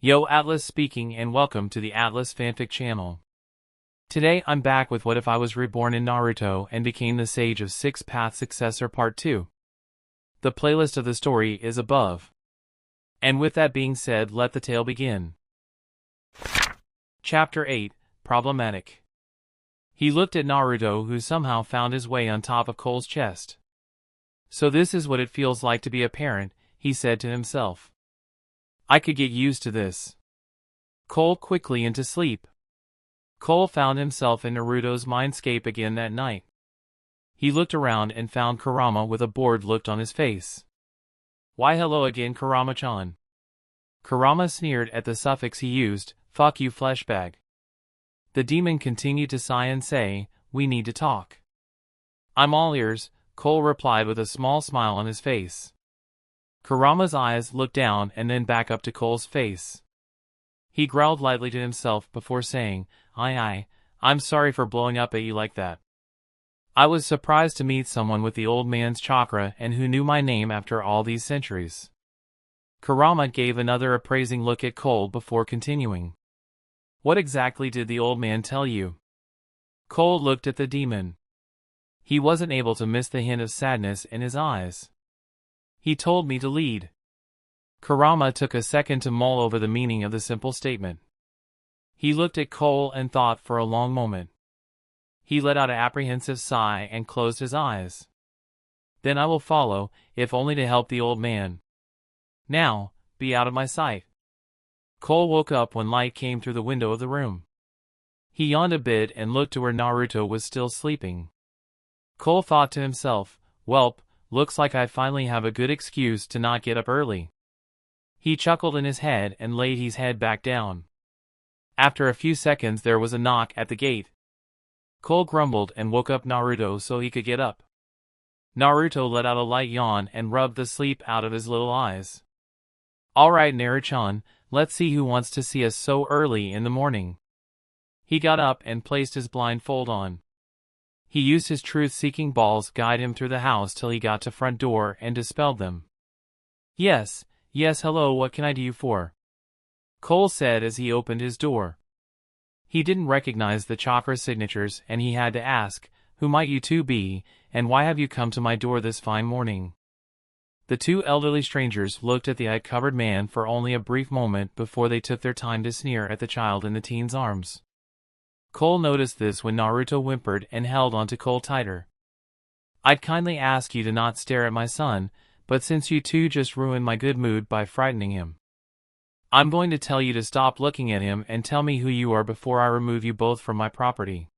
Yo, Atlas speaking, and welcome to the Atlas Fanfic channel. Today I'm back with What If I Was Reborn in Naruto and Became the Sage of Six Paths Successor Part 2. The playlist of the story is above. And with that being said, let the tale begin. Chapter 8, Problematic. He looked at Naruto, who somehow found his way on top of Cole's chest. So this is what it feels like to be a parent, he said to himself. I could get used to this. Cole quickly into sleep. Cole found himself in Naruto's mindscape again that night. He looked around and found Kurama with a bored look on his face. Why hello again, Kurama-chan. Kurama sneered at the suffix he used, fuck you fleshbag. The demon continued to sigh and say, we need to talk. I'm all ears, Cole replied with a small smile on his face. Kurama's eyes looked down and then back up to Cole's face. He growled lightly to himself before saying, I'm sorry for blowing up at you like that. I was surprised to meet someone with the old man's chakra and who knew my name after all these centuries. Kurama gave another appraising look at Cole before continuing. What exactly did the old man tell you? Cole looked at the demon. He wasn't able to miss the hint of sadness in his eyes. He told me to lead. Kurama took a second to mull over the meaning of the simple statement. He looked at Cole and thought for a long moment. He let out an apprehensive sigh and closed his eyes. Then I will follow, if only to help the old man. Now, be out of my sight. Cole woke up when light came through the window of the room. He yawned a bit and looked to where Naruto was still sleeping. Cole thought to himself, welp, looks like I finally have a good excuse to not get up early. He chuckled in his head and laid his head back down. After a few seconds there was a knock at the gate. Cole grumbled and woke up Naruto so he could get up. Naruto let out a light yawn and rubbed the sleep out of his little eyes. Alright Naruto-chan, let's see who wants to see us so early in the morning. He got up and placed his blindfold on. He used his truth-seeking balls guide him through the house till he got to front door and dispelled them. Yes, hello, what can I do you for? Cole said as he opened his door. He didn't recognize the chakra signatures and he had to ask, who might you two be, and why have you come to my door this fine morning? The two elderly strangers looked at the eye-covered man for only a brief moment before they took their time to sneer at the child in the teen's arms. Cole noticed this when Naruto whimpered and held onto Cole tighter. I'd kindly ask you to not stare at my son, but since you two just ruined my good mood by frightening him, I'm going to tell you to stop looking at him and tell me who you are before I remove you both from my property.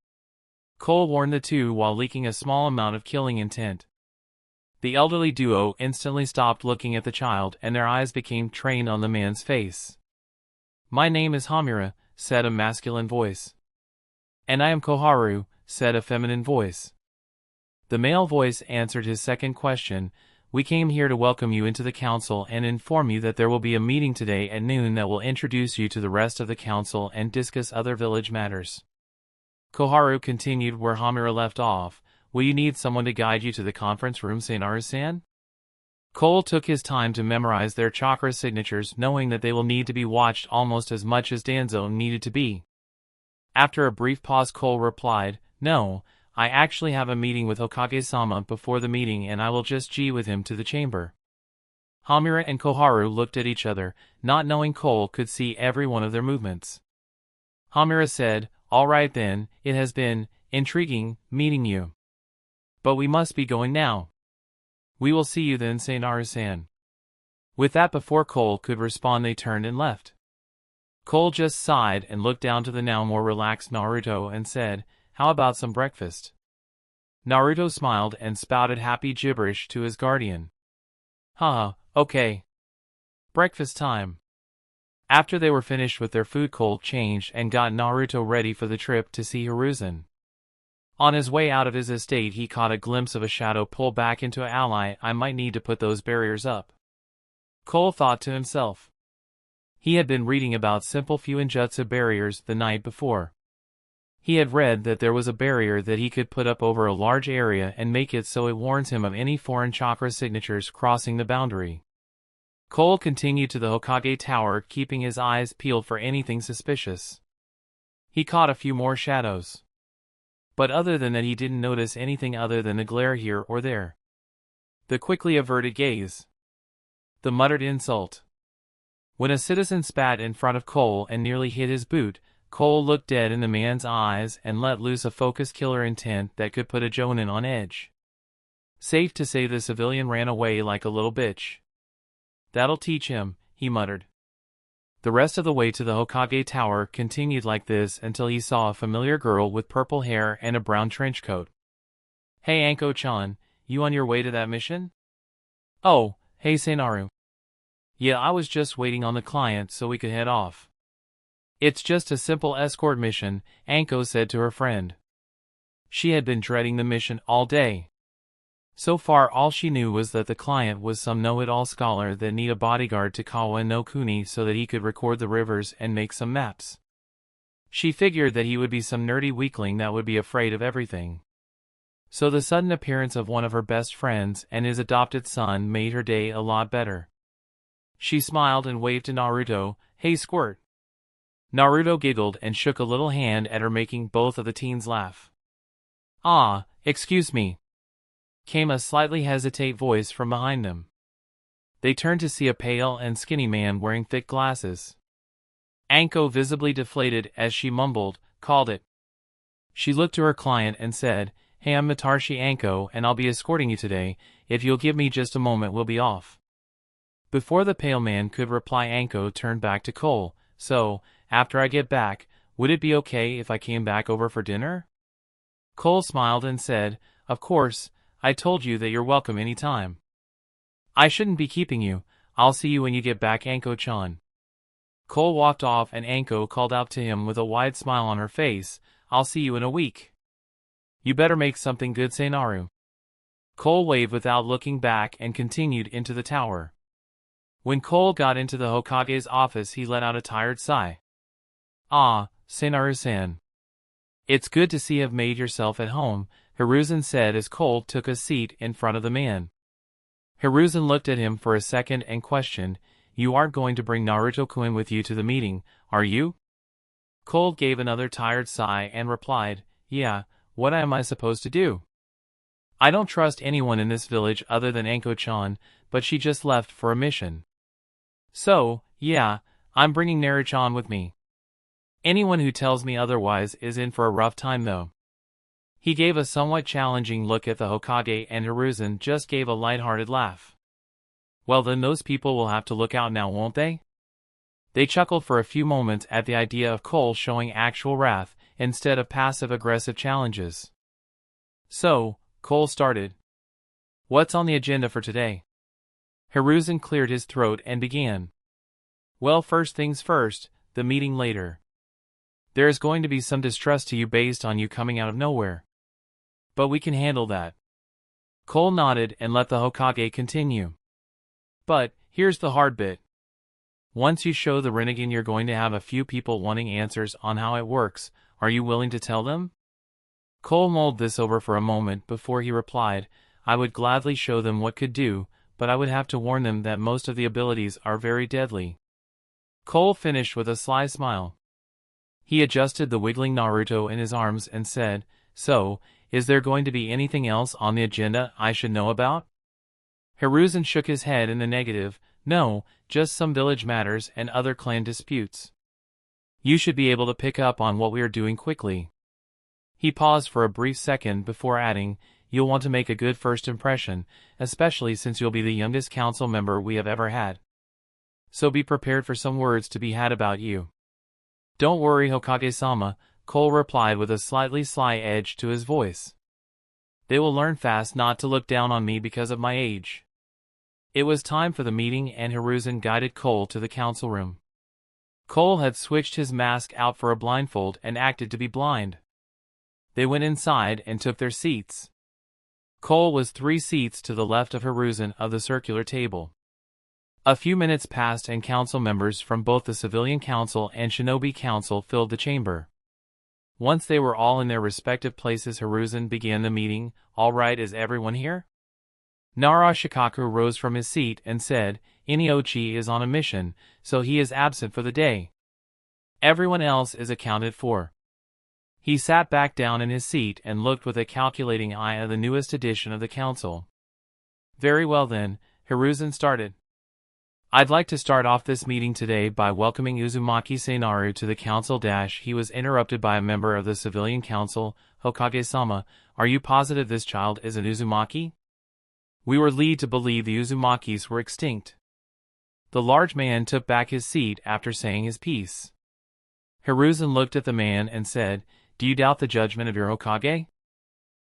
Cole warned the two while leaking a small amount of killing intent. The elderly duo instantly stopped looking at the child and their eyes became trained on the man's face. My name is Hamura, said a masculine voice. And I am Koharu, said a feminine voice. The male voice answered his second question. We came here to welcome you into the council and inform you that there will be a meeting today at noon that will introduce you to the rest of the council and discuss other village matters. Koharu continued where Hamura left off. Will you need someone to guide you to the conference room, Saint-Arusan? Cole took his time to memorize their chakra signatures, knowing that they will need to be watched almost as much as Danzo needed to be. After a brief pause Cole replied, no, I actually have a meeting with Hokage-sama before the meeting and I will just G with him to the chamber. Hamura and Koharu looked at each other, not knowing Cole could see every one of their movements. Hamura said, alright then, it has been intriguing meeting you. But we must be going now. We will see you then, Saint-Arusan. With that before Cole could respond they turned and left. Cole just sighed and looked down to the now more relaxed Naruto and said, how about some breakfast? Naruto smiled and spouted happy gibberish to his guardian. Haha, okay. Breakfast time. After they were finished with their food Cole changed and got Naruto ready for the trip to see Hiruzen. On his way out of his estate he caught a glimpse of a shadow pull back into an ally. I might need to put those barriers up. Cole thought to himself. He had been reading about simple Fuinjutsu barriers the night before. He had read that there was a barrier that he could put up over a large area and make it so it warns him of any foreign chakra signatures crossing the boundary. Cole continued to the Hokage Tower, keeping his eyes peeled for anything suspicious. He caught a few more shadows. But other than that, he didn't notice anything other than the glare here or there. The quickly averted gaze. The muttered insult. When a citizen spat in front of Cole and nearly hit his boot, Cole looked dead in the man's eyes and let loose a focused killer intent that could put a jonin on edge. Safe to say the civilian ran away like a little bitch. That'll teach him, he muttered. The rest of the way to the Hokage Tower continued like this until he saw a familiar girl with purple hair and a brown trench coat. Hey Anko-chan, you on your way to that mission? Oh, hey Seinaru. Yeah, I was just waiting on the client so we could head off. It's just a simple escort mission, Anko said to her friend. She had been dreading the mission all day. So far all she knew was that the client was some know-it-all scholar that needed a bodyguard to Kawa no Kuni so that he could record the rivers and make some maps. She figured that he would be some nerdy weakling that would be afraid of everything. So the sudden appearance of one of her best friends and his adopted son made her day a lot better. She smiled and waved to Naruto, "Hey Squirt." Naruto giggled and shook a little hand at her, making both of the teens laugh. "Ah, excuse me," came a slightly hesitate voice from behind them. They turned to see a pale and skinny man wearing thick glasses. Anko, visibly deflated as she mumbled, called it. She looked to her client and said, "Hey, I'm Matarshi Anko and I'll be escorting you today. If you'll give me just a moment we'll be off." Before the pale man could reply, Anko turned back to Cole. "So, after I get back, would it be okay if I came back over for dinner?" Cole smiled and said, "Of course, I told you that you're welcome any time. I shouldn't be keeping you. I'll see you when you get back, Anko-chan." Cole walked off and Anko called out to him with a wide smile on her face, "I'll see you in a week. You better make something good, Seinaru." Cole waved without looking back and continued into the tower. When Cole got into the Hokage's office, he let out a tired sigh. "Ah, Seinaru-san. It's good to see you've made yourself at home," Hiruzen said as Cole took a seat in front of the man. Hiruzen looked at him for a second and questioned, "You aren't going to bring Naruto-kun with you to the meeting, are you?" Cole gave another tired sigh and replied, "Yeah, what am I supposed to do? I don't trust anyone in this village other than Anko-chan, but she just left for a mission. So, yeah, I'm bringing Naru-chan with me. Anyone who tells me otherwise is in for a rough time though." He gave a somewhat challenging look at the Hokage and Hiruzen just gave a light-hearted laugh. "Well then those people will have to look out now, won't they?" They chuckled for a few moments at the idea of Cole showing actual wrath instead of passive-aggressive challenges. So, Cole started. "What's on the agenda for today?" Hiruzen cleared his throat and began. "Well, first things first, the meeting later. There is going to be some distrust to you based on you coming out of nowhere. But we can handle that." Cole nodded and let the Hokage continue. "But, here's the hard bit. Once you show the Rinnegan, you're going to have a few people wanting answers on how it works. Are you willing to tell them?" Cole mulled this over for a moment before he replied, "I would gladly show them what could do, but I would have to warn them that most of the abilities are very deadly." Cole finished with a sly smile. He adjusted the wiggling Naruto in his arms and said, "So, is there going to be anything else on the agenda I should know about?" Hiruzen shook his head in the negative. "No, just some village matters and other clan disputes. You should be able to pick up on what we are doing quickly." He paused for a brief second before adding, "You'll want to make a good first impression, especially since you'll be the youngest council member we have ever had. So be prepared for some words to be had about you." "Don't worry, Hokage-sama," Cole replied with a slightly sly edge to his voice. "They will learn fast not to look down on me because of my age." It was time for the meeting and Hiruzen guided Cole to the council room. Cole had switched his mask out for a blindfold and acted to be blind. They went inside and took their seats. Cole was 3 seats to the left of Hiruzen of the circular table. A few minutes passed and council members from both the Civilian Council and Shinobi Council filled the chamber. Once they were all in their respective places, Hiruzen began the meeting. "All right, is everyone here?" Nara Shikaku rose from his seat and said, Iniochi is on a mission, so he is absent for the day. Everyone else is accounted for. He sat back down in his seat and looked with a calculating eye at the newest edition of the council. Very well then, Hiruzen started. I'd like to start off this meeting today by welcoming Uzumaki Seinaru to the council. He was interrupted by a member of the civilian council. Hokage-sama, are you positive this child is an Uzumaki? We were led to believe the Uzumakis were extinct. The large man took back his seat after saying his piece. Hiruzen looked at the man and said, do you doubt the judgment of your Hokage?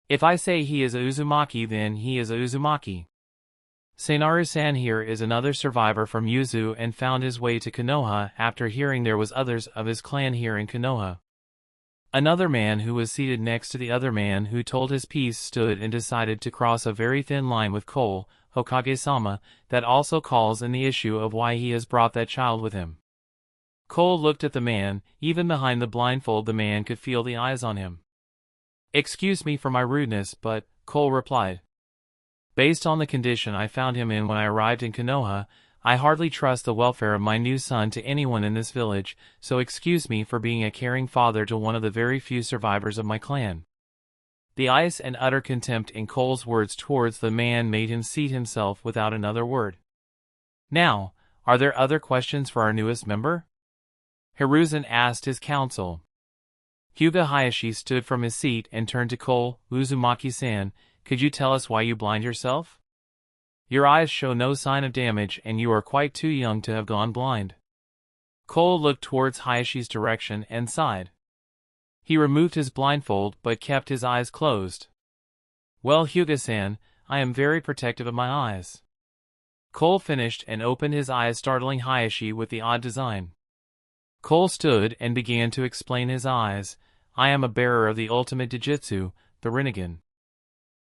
If I say he is a Uzumaki, then he is a Uzumaki. Seinaru-san here is another survivor from Yuzu and found his way to Konoha after hearing there was others of his clan here in Konoha. Another man who was seated next to the other man who told his piece stood and decided to cross a very thin line with Cole, Hokage-sama, that also calls in the issue of why he has brought that child with him. Cole looked at the man. Even behind the blindfold the man could feel the eyes on him. Excuse me for my rudeness, but, Cole replied. Based on the condition I found him in when I arrived in Konoha, I hardly trust the welfare of my new son to anyone in this village, so excuse me for being a caring father to one of the very few survivors of my clan. The ice and utter contempt in Cole's words towards the man made him seat himself without another word. Now, are there other questions for our newest member? Hiruzen asked his council. Hyuga Hayashi stood from his seat and turned to Cole. Uzumaki-san, could you tell us why you blind yourself? Your eyes show no sign of damage and you are quite too young to have gone blind. Cole looked towards Hayashi's direction and sighed. He removed his blindfold but kept his eyes closed. Well, Hyuga-san, I am very protective of my eyes. Cole finished and opened his eyes, startling Hayashi with the odd design. Cole stood and began to explain his eyes. I am a bearer of the ultimate Dijitsu, the Rinnegan.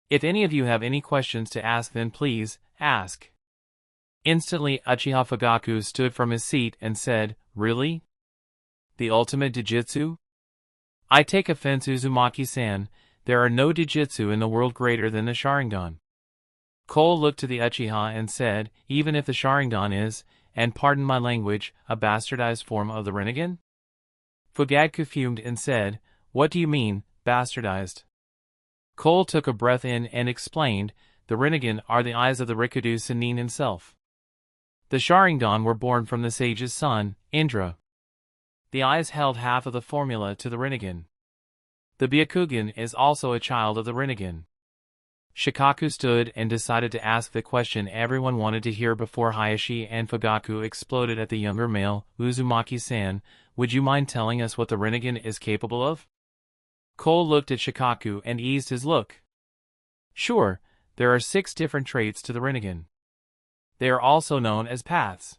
If any of you have any questions to ask, then please, ask. Instantly Uchiha Fugaku stood from his seat and said, Really? The ultimate Dijitsu? I take offense, Uzumaki-san, there are no Dijitsu in the world greater than the Sharingan. Cole looked to the Uchiha and said, even if the Sharingan is, and pardon my language, a bastardized form of the Rinnegan? Fugaku fumed and said, What do you mean, bastardized? Cole took a breath in and explained, the Rinnegan are the eyes of the Rikudu Sannin himself. The Sharingan were born from the sage's son, Indra. The eyes held half of the formula to the Rinnegan. The Byakugan is also a child of the Rinnegan. Shikaku stood and decided to ask the question everyone wanted to hear before Hayashi and Fugaku exploded at the younger male. Uzumaki-san, would you mind telling us what the Rinnegan is capable of? Cole looked at Shikaku and eased his look. Sure, there are 6 different traits to the Rinnegan. They are also known as paths.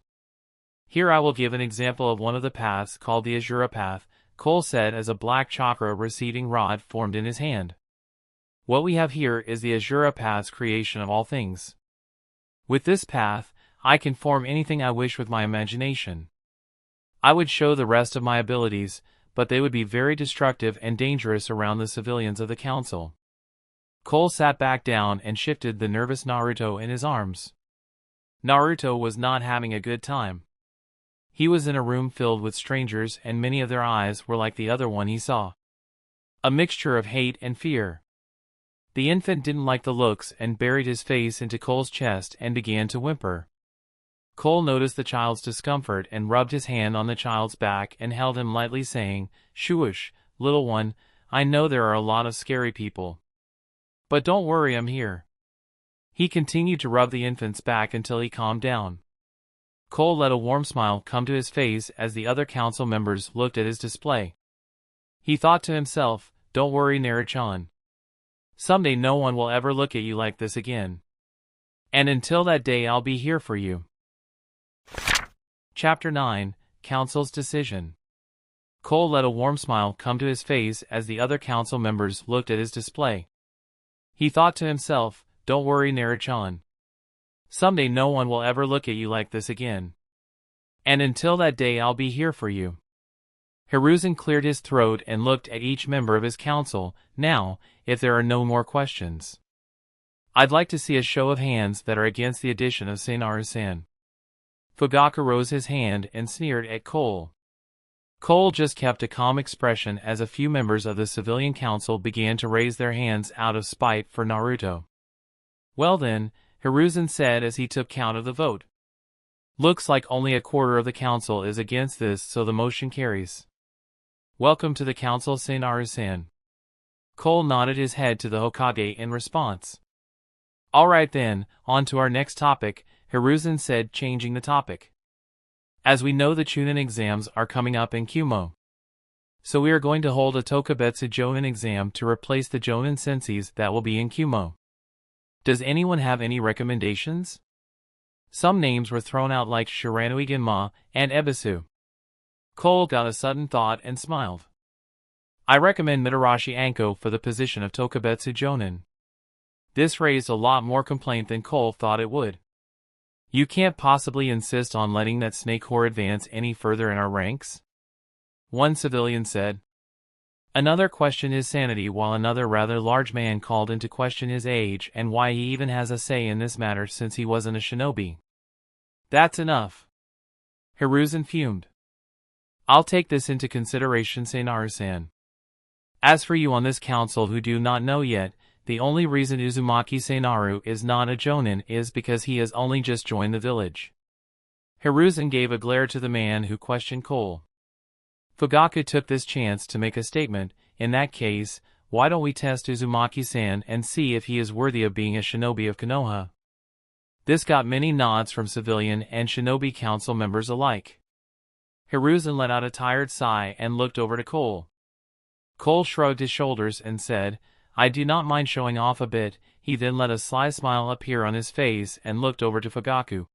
Here I will give an example of one of the paths called the Ashura path, Cole said as a black chakra receding rod formed in his hand. What we have here is the Ashura path's creation of all things. With this path, I can form anything I wish with my imagination. I would show the rest of my abilities, but they would be very destructive and dangerous around the civilians of the council. Cole sat back down and shifted the nervous Naruto in his arms. Naruto was not having a good time. He was in a room filled with strangers and many of their eyes were like the other one he saw. A mixture of hate and fear. The infant didn't like the looks and buried his face into Cole's chest and began to whimper. Cole noticed the child's discomfort and rubbed his hand on the child's back and held him lightly, saying, Shush, little one, I know there are a lot of scary people. But don't worry, I'm here. He continued to rub the infant's back until he calmed down. Cole let a warm smile come to his face as the other council members looked at his display. He thought to himself, don't worry, Naruto-chan. Someday no one will ever look at you like this again. And until that day I'll be here for you. Chapter 9, Council's Decision. Cole let a warm smile come to his face as the other council members looked at his display. He thought to himself, don't worry, Naruto-chan. Someday no one will ever look at you like this again. And until that day I'll be here for you. Hiruzen cleared his throat and looked at each member of his council. Now, if there are no more questions, I'd like to see a show of hands that are against the addition of Seinaru-san. Fugaku rose his hand and sneered at Cole. Cole just kept a calm expression as a few members of the civilian council began to raise their hands out of spite for Naruto. Well then, Hiruzen said as he took count of the vote. Looks like only a quarter of the council is against this, so the motion carries. Welcome to the council, Seinaru-san. Cole nodded his head to the Hokage in response. Alright then, on to our next topic, Hiruzen said, changing the topic. As we know, the Chunin exams are coming up in Kumo. So we are going to hold a Tokubetsu Jonin exam to replace the Jonin senseis that will be in Kumo. Does anyone have any recommendations? Some names were thrown out like Shiranui Genma and Ebisu. Cole got a sudden thought and smiled. I recommend Mitarashi Anko for the position of Tokubetsu Jonin. This raised a lot more complaint than Cole thought it would. You can't possibly insist on letting that snake whore advance any further in our ranks? One civilian said. Another questioned his sanity, while another rather large man called into question his age and why he even has a say in this matter since he wasn't a shinobi. That's enough. Hiruzen fumed. I'll take this into consideration, Seinaru-san. As for you on this council who do not know yet, the only reason Uzumaki Seinaru is not a Jonin is because he has only just joined the village. Hiruzen gave a glare to the man who questioned Cole. Fugaku took this chance to make a statement. In that case, why don't we test Uzumaki-san and see if he is worthy of being a shinobi of Konoha? This got many nods from civilian and shinobi council members alike. Hiruzen let out a tired sigh and looked over to Cole. Cole shrugged his shoulders and said, I do not mind showing off a bit. He then let a sly smile appear on his face and looked over to Fugaku.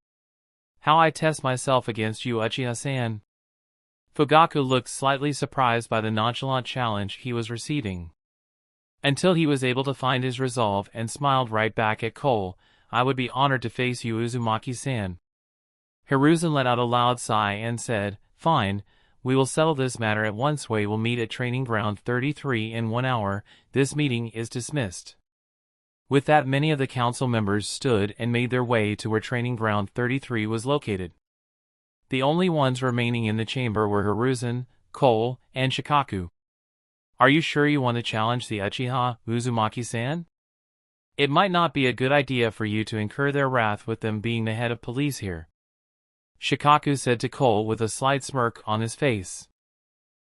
How I test myself against you, Uchiha-san? Fugaku looked slightly surprised by the nonchalant challenge he was receiving. Until he was able to find his resolve and smiled right back at Cole. I would be honored to face you, Uzumaki-san. Hiruzen let out a loud sigh and said, Fine. We will settle this matter at once. We will meet at Training Ground 33 in 1 hour. This meeting is dismissed. With that, many of the council members stood and made their way to where Training Ground 33 was located. The only ones remaining in the chamber were Hiruzen, Cole, and Shikaku. Are you sure you want to challenge the Uchiha, Uzumaki-san? It might not be a good idea for you to incur their wrath with them being the head of police here, Shikaku said to Cole with a slight smirk on his face.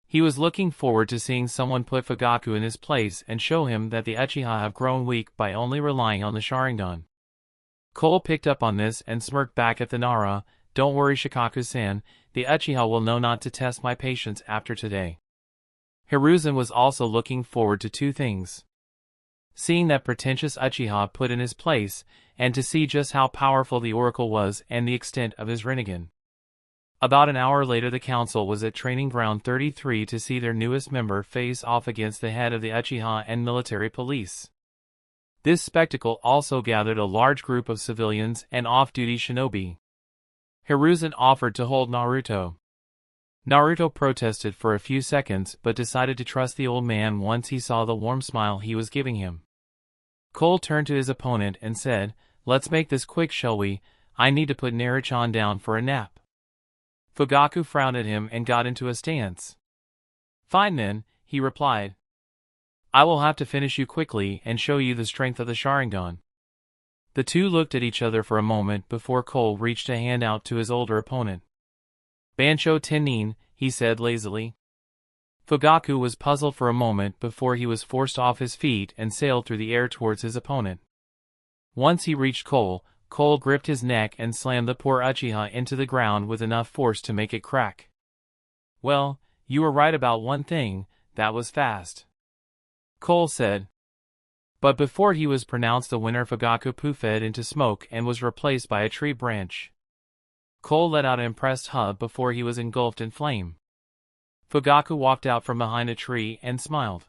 He was looking forward to seeing someone put Fugaku in his place and show him that the Uchiha have grown weak by only relying on the Sharingan. Cole picked up on this and smirked back at the Nara. Don't worry, Shikaku-san, the Uchiha will know not to test my patience after today. Hiruzen was also looking forward to two things: seeing that pretentious Uchiha put in his place, and to see just how powerful the Oracle was and the extent of his Rinnegan. About an hour later, the council was at Training Ground 33 to see their newest member face off against the head of the Uchiha and military police. This spectacle also gathered a large group of civilians and off-duty shinobi. Hiruzen offered to hold Naruto. Naruto protested for a few seconds but decided to trust the old man once he saw the warm smile he was giving him. Cole turned to his opponent and said, Let's make this quick, shall we? I need to put Naruchan down for a nap. Fugaku frowned at him and got into a stance. Fine then, he replied. I will have to finish you quickly and show you the strength of the Sharingan. The two looked at each other for a moment before Cole reached a hand out to his older opponent. Bansho Tennin, he said lazily. Fugaku was puzzled for a moment before he was forced off his feet and sailed through the air towards his opponent. Once he reached Cole, Cole gripped his neck and slammed the poor Uchiha into the ground with enough force to make it crack. Well, you were right about one thing, that was fast, Cole said. But before he was pronounced the winner, Fugaku poofed into smoke and was replaced by a tree branch. Cole let out an impressed hub before he was engulfed in flame. Fugaku walked out from behind a tree and smiled.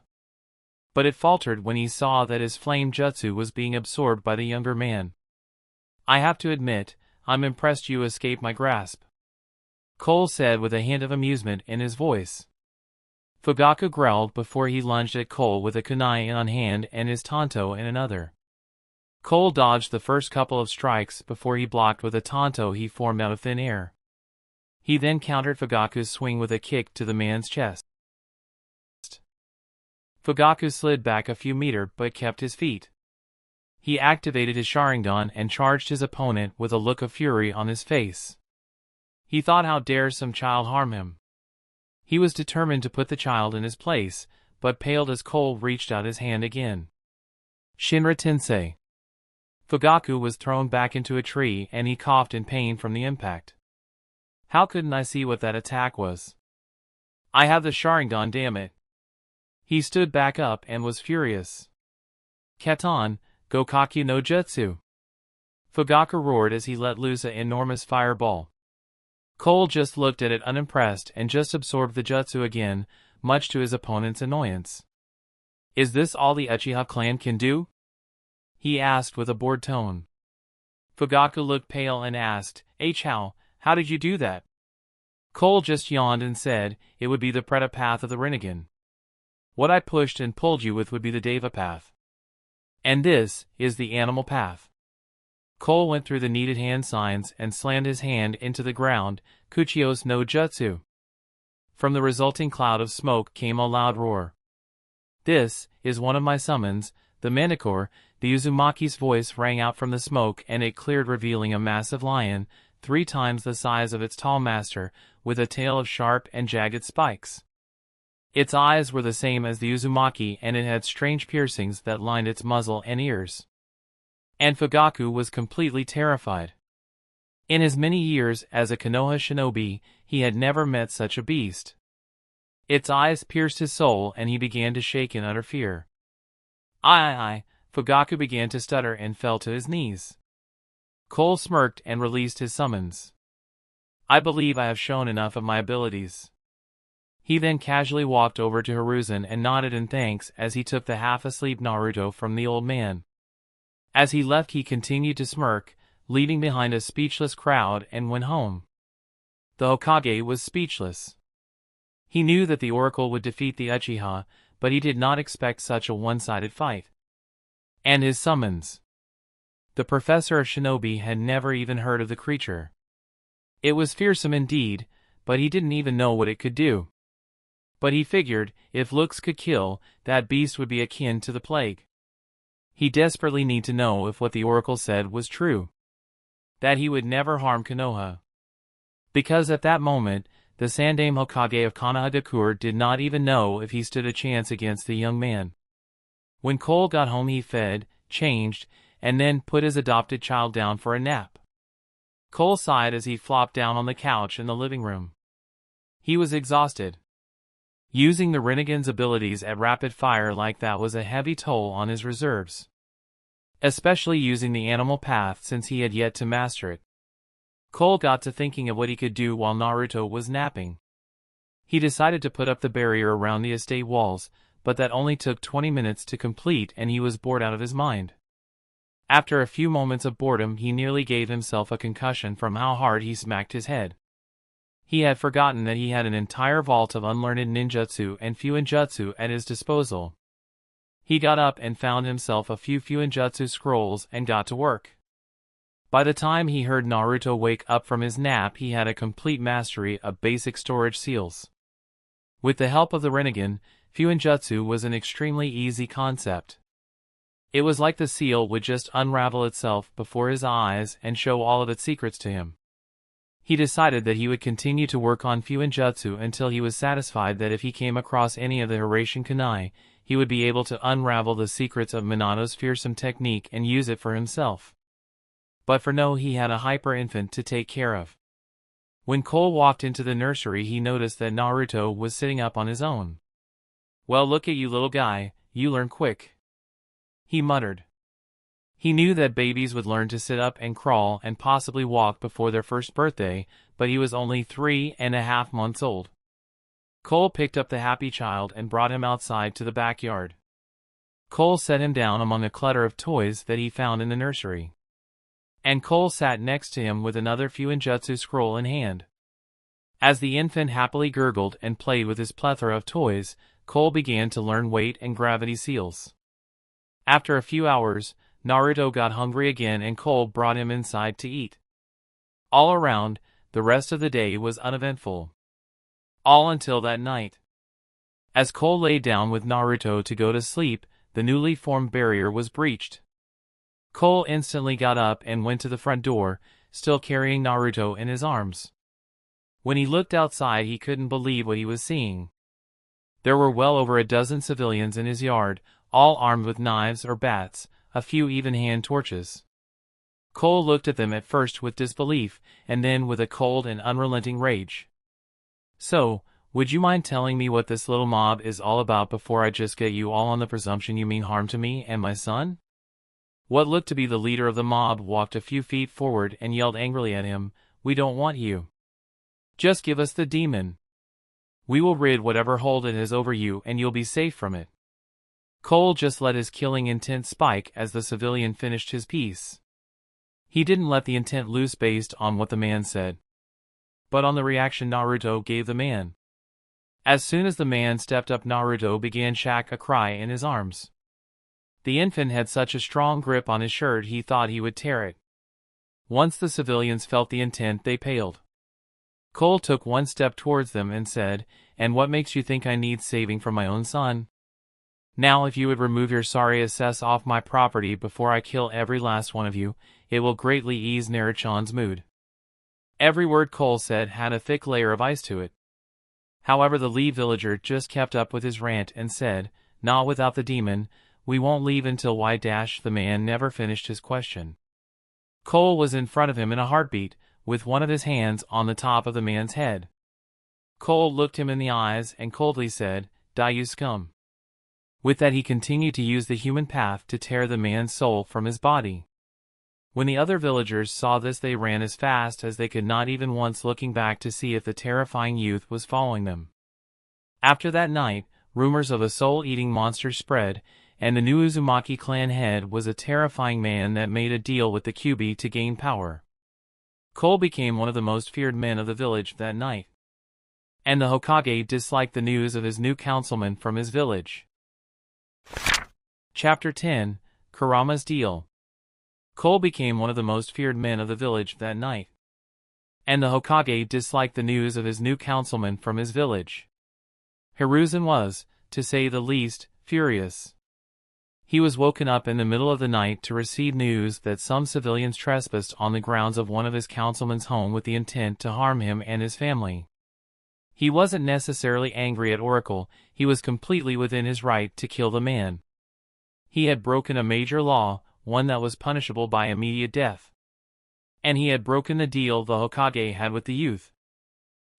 But it faltered when he saw that his flame jutsu was being absorbed by the younger man. I have to admit, I'm impressed you escaped my grasp, Cole said with a hint of amusement in his voice. Fugaku growled before he lunged at Cole with a kunai in one hand and his tanto in another. Cole dodged the first couple of strikes before he blocked with a tanto he formed out of thin air. He then countered Fugaku's swing with a kick to the man's chest. Fugaku slid back a few meters but kept his feet. He activated his Sharingan and charged his opponent with a look of fury on his face. He thought, how dare some child harm him? He was determined to put the child in his place, but paled as Cole reached out his hand again. Shinra Tensei. Fugaku was thrown back into a tree and he coughed in pain from the impact. How couldn't I see what that attack was? I have the Sharingan, damn it. He stood back up and was furious. Katon, Gokakyu no Jutsu. Fugaku roared as he let loose an enormous fireball. Cole just looked at it unimpressed and just absorbed the jutsu again, much to his opponent's annoyance. Is this all the Uchiha clan can do? He asked with a bored tone. Fugaku looked pale and asked, how did you do that? Cole just yawned and said, it would be the Preta path of the Rinnegan. What I pushed and pulled you with would be the Deva path. And this is the animal path. Cole went through the needed hand signs and slammed his hand into the ground, Kuchios no Jutsu. From the resulting cloud of smoke came a loud roar. This is one of my summons, the Manticore. The Uzumaki's voice rang out from the smoke and it cleared, revealing a massive lion, 3 times the size of its tall master, with a tail of sharp and jagged spikes. Its eyes were the same as the Uzumaki and it had strange piercings that lined its muzzle and ears. And Fugaku was completely terrified. In his many years as a Konoha shinobi, he had never met such a beast. Its eyes pierced his soul and he began to shake in utter fear. Fugaku began to stutter and fell to his knees. Cole smirked and released his summons. I believe I have shown enough of my abilities. He then casually walked over to Hiruzen and nodded in thanks as he took the half-asleep Naruto from the old man. As he left, he continued to smirk, leaving behind a speechless crowd, and went home. The Hokage was speechless. He knew that the Oracle would defeat the Uchiha, but he did not expect such a one-sided fight. And his summons. The professor of shinobi had never even heard of the creature. It was fearsome indeed, but he didn't even know what it could do. But he figured, if looks could kill, that beast would be akin to the plague. He desperately needed to know if what the Oracle said was true. That he would never harm Konoha. Because at that moment, the Sandaime Hokage of Konohagakure did not even know if he stood a chance against the young man. When Cole got home, he fed, changed, and then put his adopted child down for a nap. Cole sighed as he flopped down on the couch in the living room. He was exhausted. Using the Rinnegan's abilities at rapid fire like that was a heavy toll on his reserves. Especially using the animal path since he had yet to master it. Cole got to thinking of what he could do while Naruto was napping. He decided to put up the barrier around the estate walls, but that only took 20 minutes to complete and he was bored out of his mind. After a few moments of boredom, he nearly gave himself a concussion from how hard he smacked his head. He had forgotten that he had an entire vault of unlearned ninjutsu and fuinjutsu at his disposal. He got up and found himself a few fuinjutsu scrolls and got to work. By the time he heard Naruto wake up from his nap, he had a complete mastery of basic storage seals. With the help of the Rinnegan, fuinjutsu was an extremely easy concept. It was like the seal would just unravel itself before his eyes and show all of its secrets to him. He decided that he would continue to work on fuinjutsu until he was satisfied that if he came across any of the Hiraishin kunai, he would be able to unravel the secrets of Minato's fearsome technique and use it for himself. But for now he had a hyper-infant to take care of. When Cole walked into the nursery, he noticed that Naruto was sitting up on his own. Well, look at you, little guy, you learn quick, he muttered. He knew that babies would learn to sit up and crawl and possibly walk before their first birthday, but he was only 3.5 months old. Cole picked up the happy child and brought him outside to the backyard. Cole set him down among a clutter of toys that he found in the nursery. And Cole sat next to him with another fuinjutsu scroll in hand. As the infant happily gurgled and played with his plethora of toys, Cole began to learn weight and gravity seals. After a few hours, Naruto got hungry again and Cole brought him inside to eat. All around, the rest of the day was uneventful. All until that night. As Cole lay down with Naruto to go to sleep, the newly formed barrier was breached. Cole instantly got up and went to the front door, still carrying Naruto in his arms. When he looked outside, he couldn't believe what he was seeing. There were well over a dozen civilians in his yard, all armed with knives or bats, a few even hand torches. Cole looked at them at first with disbelief, and then with a cold and unrelenting rage. "So, would you mind telling me what this little mob is all about before I just get you all on the presumption you mean harm to me and my son?" What looked to be the leader of the mob walked a few feet forward and yelled angrily at him, "We don't want you. Just give us the demon. We will rid whatever hold it has over you and you'll be safe from it." Cole just let his killing intent spike as the civilian finished his piece. He didn't let the intent loose based on what the man said, but on the reaction Naruto gave the man. As soon as the man stepped up, Naruto began shack a cry in his arms. The infant had such a strong grip on his shirt he thought he would tear it. Once the civilians felt the intent, they paled. Cole took one step towards them and said, "And what makes you think I need saving from my own son? Now if you would remove your sorry assess off my property before I kill every last one of you, it will greatly ease Naruto-chan's mood." Every word Cole said had a thick layer of ice to it. However, the lead villager just kept up with his rant and said, "Not without the demon, we won't leave until Y-." The man never finished his question. Cole was in front of him in a heartbeat, with one of his hands on the top of the man's head. Cole looked him in the eyes and coldly said, "Die, you scum." With that he continued to use the human path to tear the man's soul from his body. When the other villagers saw this, they ran as fast as they could, not even once looking back to see if the terrifying youth was following them. After that night, rumors of a soul-eating monster spread, and the new Uzumaki clan head was a terrifying man that made a deal with the Kyuubi to gain power. Cole became one of the most feared men of the village that night. And the Hokage disliked the news of his new councilman from his village. Chapter 10, Kurama's Deal. Cole became one of the most feared men of the village that night. And the Hokage disliked the news of his new councilman from his village. Hiruzen was, to say the least, furious. He was woken up in the middle of the night to receive news that some civilians trespassed on the grounds of one of his councilman's home with the intent to harm him and his family. He wasn't necessarily angry at Oracle, he was completely within his right to kill the man. He had broken a major law, one that was punishable by immediate death. And he had broken the deal the Hokage had with the youth.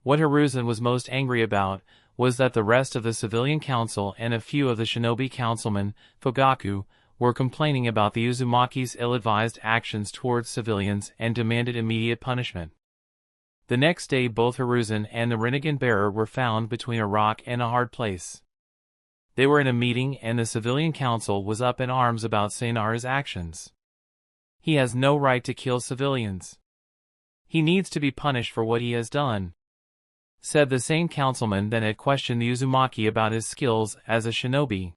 What Hiruzen was most angry about was that the rest of the civilian council and a few of the shinobi councilmen, Fugaku, were complaining about the Uzumaki's ill-advised actions towards civilians and demanded immediate punishment. The next day both Hiruzen and the Rinnegan bearer were found between a rock and a hard place. They were in a meeting and the civilian council was up in arms about Seinaru's actions. He has no right to kill civilians. He needs to be punished for what he has done, said the same councilman that had questioned the Uzumaki about his skills as a shinobi.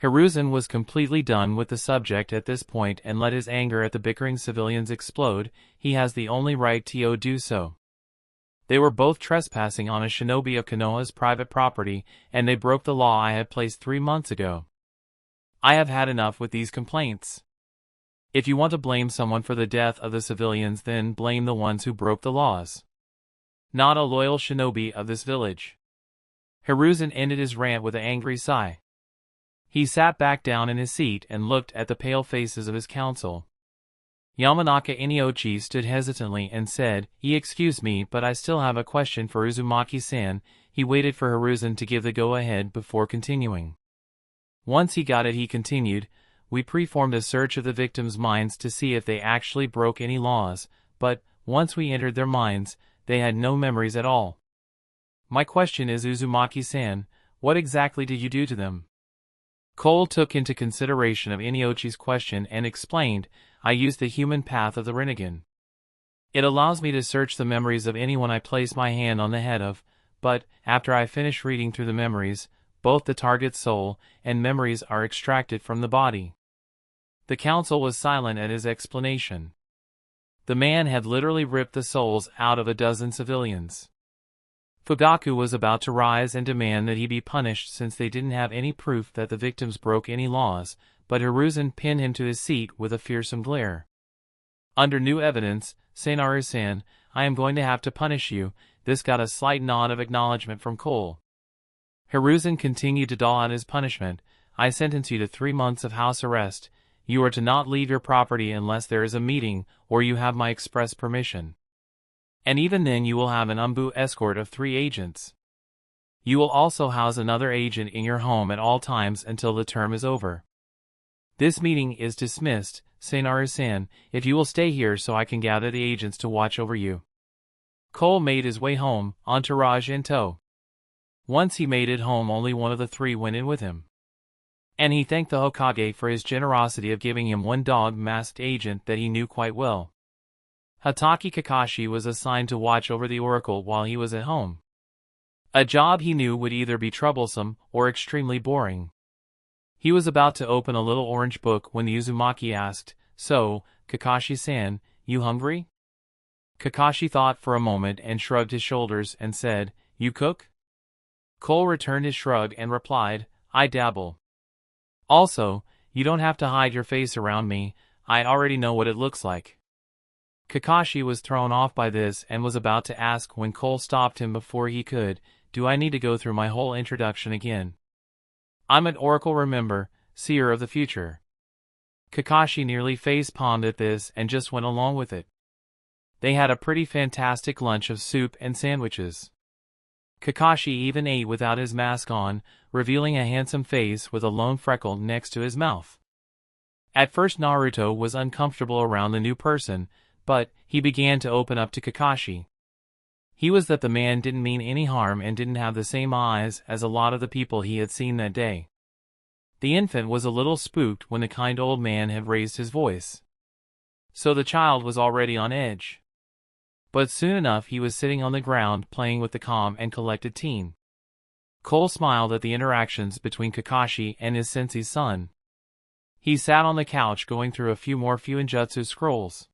Hiruzen was completely done with the subject at this point and let his anger at the bickering civilians explode. He has the only right to do so. They were both trespassing on a shinobi of Konoha's private property, and they broke the law I had placed 3 months ago. I have had enough with these complaints. If you want to blame someone for the death of the civilians, then blame the ones who broke the laws, not a loyal shinobi of this village. Hiruzen ended his rant with an angry sigh. He sat back down in his seat and looked at the pale faces of his council. Yamanaka Iniochi stood hesitantly and said, "Excuse me, but I still have a question for Uzumaki-san." He waited for Hiruzen to give the go-ahead before continuing. Once he got it, he continued, "We performed a search of the victims' minds to see if they actually broke any laws, but, once we entered their minds, they had no memories at all. My question is, Uzumaki-san, what exactly did you do to them?" Cole took into consideration of Iniochi's question and explained, "I used the human path of the Rinnegan. It allows me to search the memories of anyone I place my hand on the head of, but, after I finish reading through the memories, both the target's soul and memories are extracted from the body. The council was silent at his explanation. The man had literally ripped the souls out of a dozen civilians. Fugaku was about to rise and demand that he be punished since they didn't have any proof that the victims broke any laws, but Hiruzen pinned him to his seat with a fearsome glare. Under new evidence, Naruto-san, I am going to have to punish you. This got a slight nod of acknowledgement from Cole. Hiruzen continued to dole out his punishment. I sentence you to 3 months of house arrest. You are to not leave your property unless there is a meeting, or you have my express permission. And even then you will have an umbu escort of 3 agents. You will also house another agent in your home at all times until the term is over. This meeting is dismissed, Naruto-san, if you will stay here so I can gather the agents to watch over you. Cole made his way home, entourage in tow. Once he made it home, only one of the 3 went in with him. And he thanked the Hokage for his generosity of giving him one dog-masked agent that he knew quite well. Hatake Kakashi was assigned to watch over the oracle while he was at home. A job he knew would either be troublesome or extremely boring. He was about to open a little orange book when the Uzumaki asked, "So, Kakashi-san, you hungry?" Kakashi thought for a moment and shrugged his shoulders and said, "You cook?" Cole returned his shrug and replied, "I dabble. Also, you don't have to hide your face around me, I already know what it looks like." Kakashi was thrown off by this and was about to ask when Cole stopped him before he could, "Do I need to go through my whole introduction again? I'm an oracle, remember, seer of the future." Kakashi nearly face-palmed at this and just went along with it. They had a pretty fantastic lunch of soup and sandwiches. Kakashi even ate without his mask on, revealing a handsome face with a lone freckle next to his mouth. At first Naruto was uncomfortable around the new person, but he began to open up to Kakashi. He was that the man didn't mean any harm and didn't have the same eyes as a lot of the people he had seen that day. The infant was a little spooked when the kind old man had raised his voice. So the child was already on edge. But soon enough he was sitting on the ground playing with the calm and collected teen. Cole smiled at the interactions between Kakashi and his sensei's son. He sat on the couch going through a few more Fuinjutsu scrolls.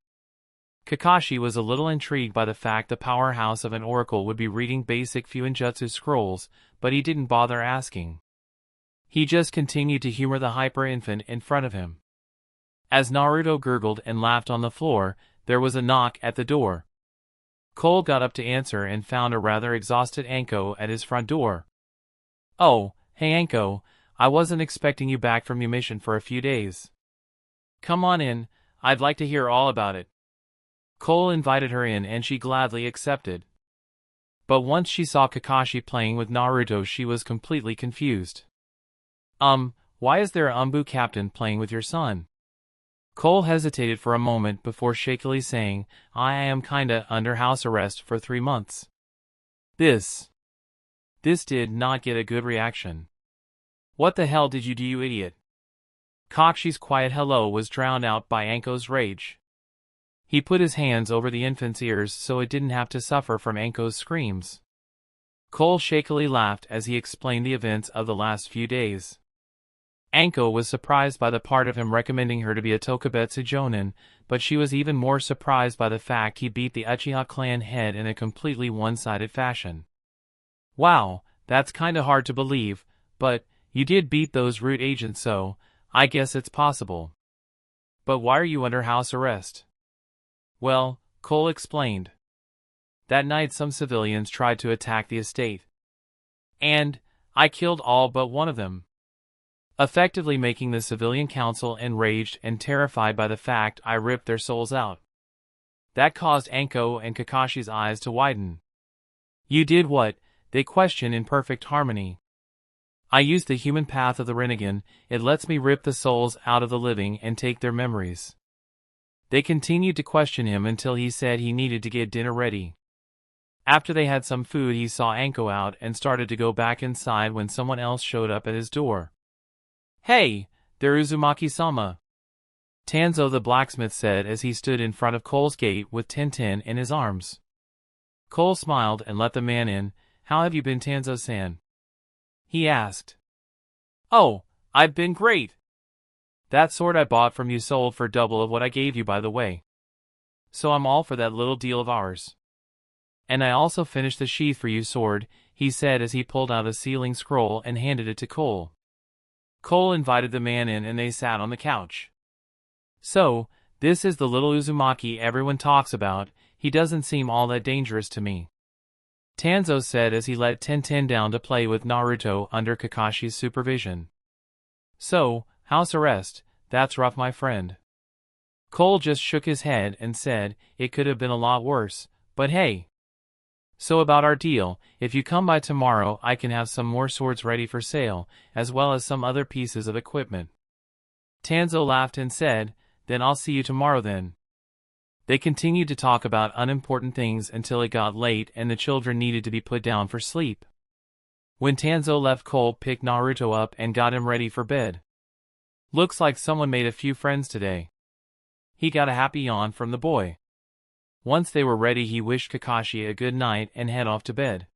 Kakashi was a little intrigued by the fact the powerhouse of an oracle would be reading basic Fuinjutsu scrolls, but he didn't bother asking. He just continued to humor the hyper-infant in front of him. As Naruto gurgled and laughed on the floor, there was a knock at the door. Cole got up to answer and found a rather exhausted Anko at his front door. "Oh, hey Anko, I wasn't expecting you back from your mission for a few days. Come on in, I'd like to hear all about it." Cole invited her in and she gladly accepted. But once she saw Kakashi playing with Naruto she was completely confused. Why is there an umbu captain playing with your son?" Cole hesitated for a moment before shakily saying, "I am kinda under house arrest for 3 months. This did not get a good reaction. "What the hell did you do, you idiot?" Kakashi's quiet hello was drowned out by Anko's rage. He put his hands over the infant's ears so it didn't have to suffer from Anko's screams. Cole shakily laughed as he explained the events of the last few days. Anko was surprised by the part of him recommending her to be a Tokubetsu Jonin, but she was even more surprised by the fact he beat the Uchiha clan head in a completely one-sided fashion. "Wow, that's kinda hard to believe, but you did beat those root agents, so I guess it's possible. But why are you under house arrest?" "Well," Cole explained. "That night some civilians tried to attack the estate. And I killed all but one of them, effectively making the civilian council enraged and terrified by the fact I ripped their souls out." That caused Anko and Kakashi's eyes to widen. "You did what?" they questioned in perfect harmony. "I used the human path of the Rinnegan. It lets me rip the souls out of the living and take their memories." They continued to question him until he said he needed to get dinner ready. After they had some food he saw Anko out and started to go back inside when someone else showed up at his door. "Hey, there Uzumaki-sama," Tanzo the blacksmith said as he stood in front of Cole's gate with Tintin in his arms. Cole smiled and let the man in. "How have you been, Tanzo-san?" he asked. "Oh, I've been great. That sword I bought from you sold for double of what I gave you, by the way. So I'm all for that little deal of ours. And I also finished the sheath for you, sword, he said as he pulled out a sealing scroll and handed it to Cole. Cole invited the man in and they sat on the couch. So, this is the little Uzumaki everyone talks about. He doesn't seem all that dangerous to me, Tanzo said as he let Tintin down to play with Naruto under Kakashi's supervision. So, house arrest, that's rough, my friend. Cole just shook his head and said, it could have been a lot worse, but hey. So about our deal, if you come by tomorrow I can have some more swords ready for sale, as well as some other pieces of equipment. Tanzo laughed and said, then I'll see you tomorrow then. They continued to talk about unimportant things until it got late and the children needed to be put down for sleep. When Tanzo left, Cole picked Naruto up and got him ready for bed. Looks like someone made a few friends today. He got a happy yawn from the boy. Once they were ready, he wished Kakashi a good night and head off to bed.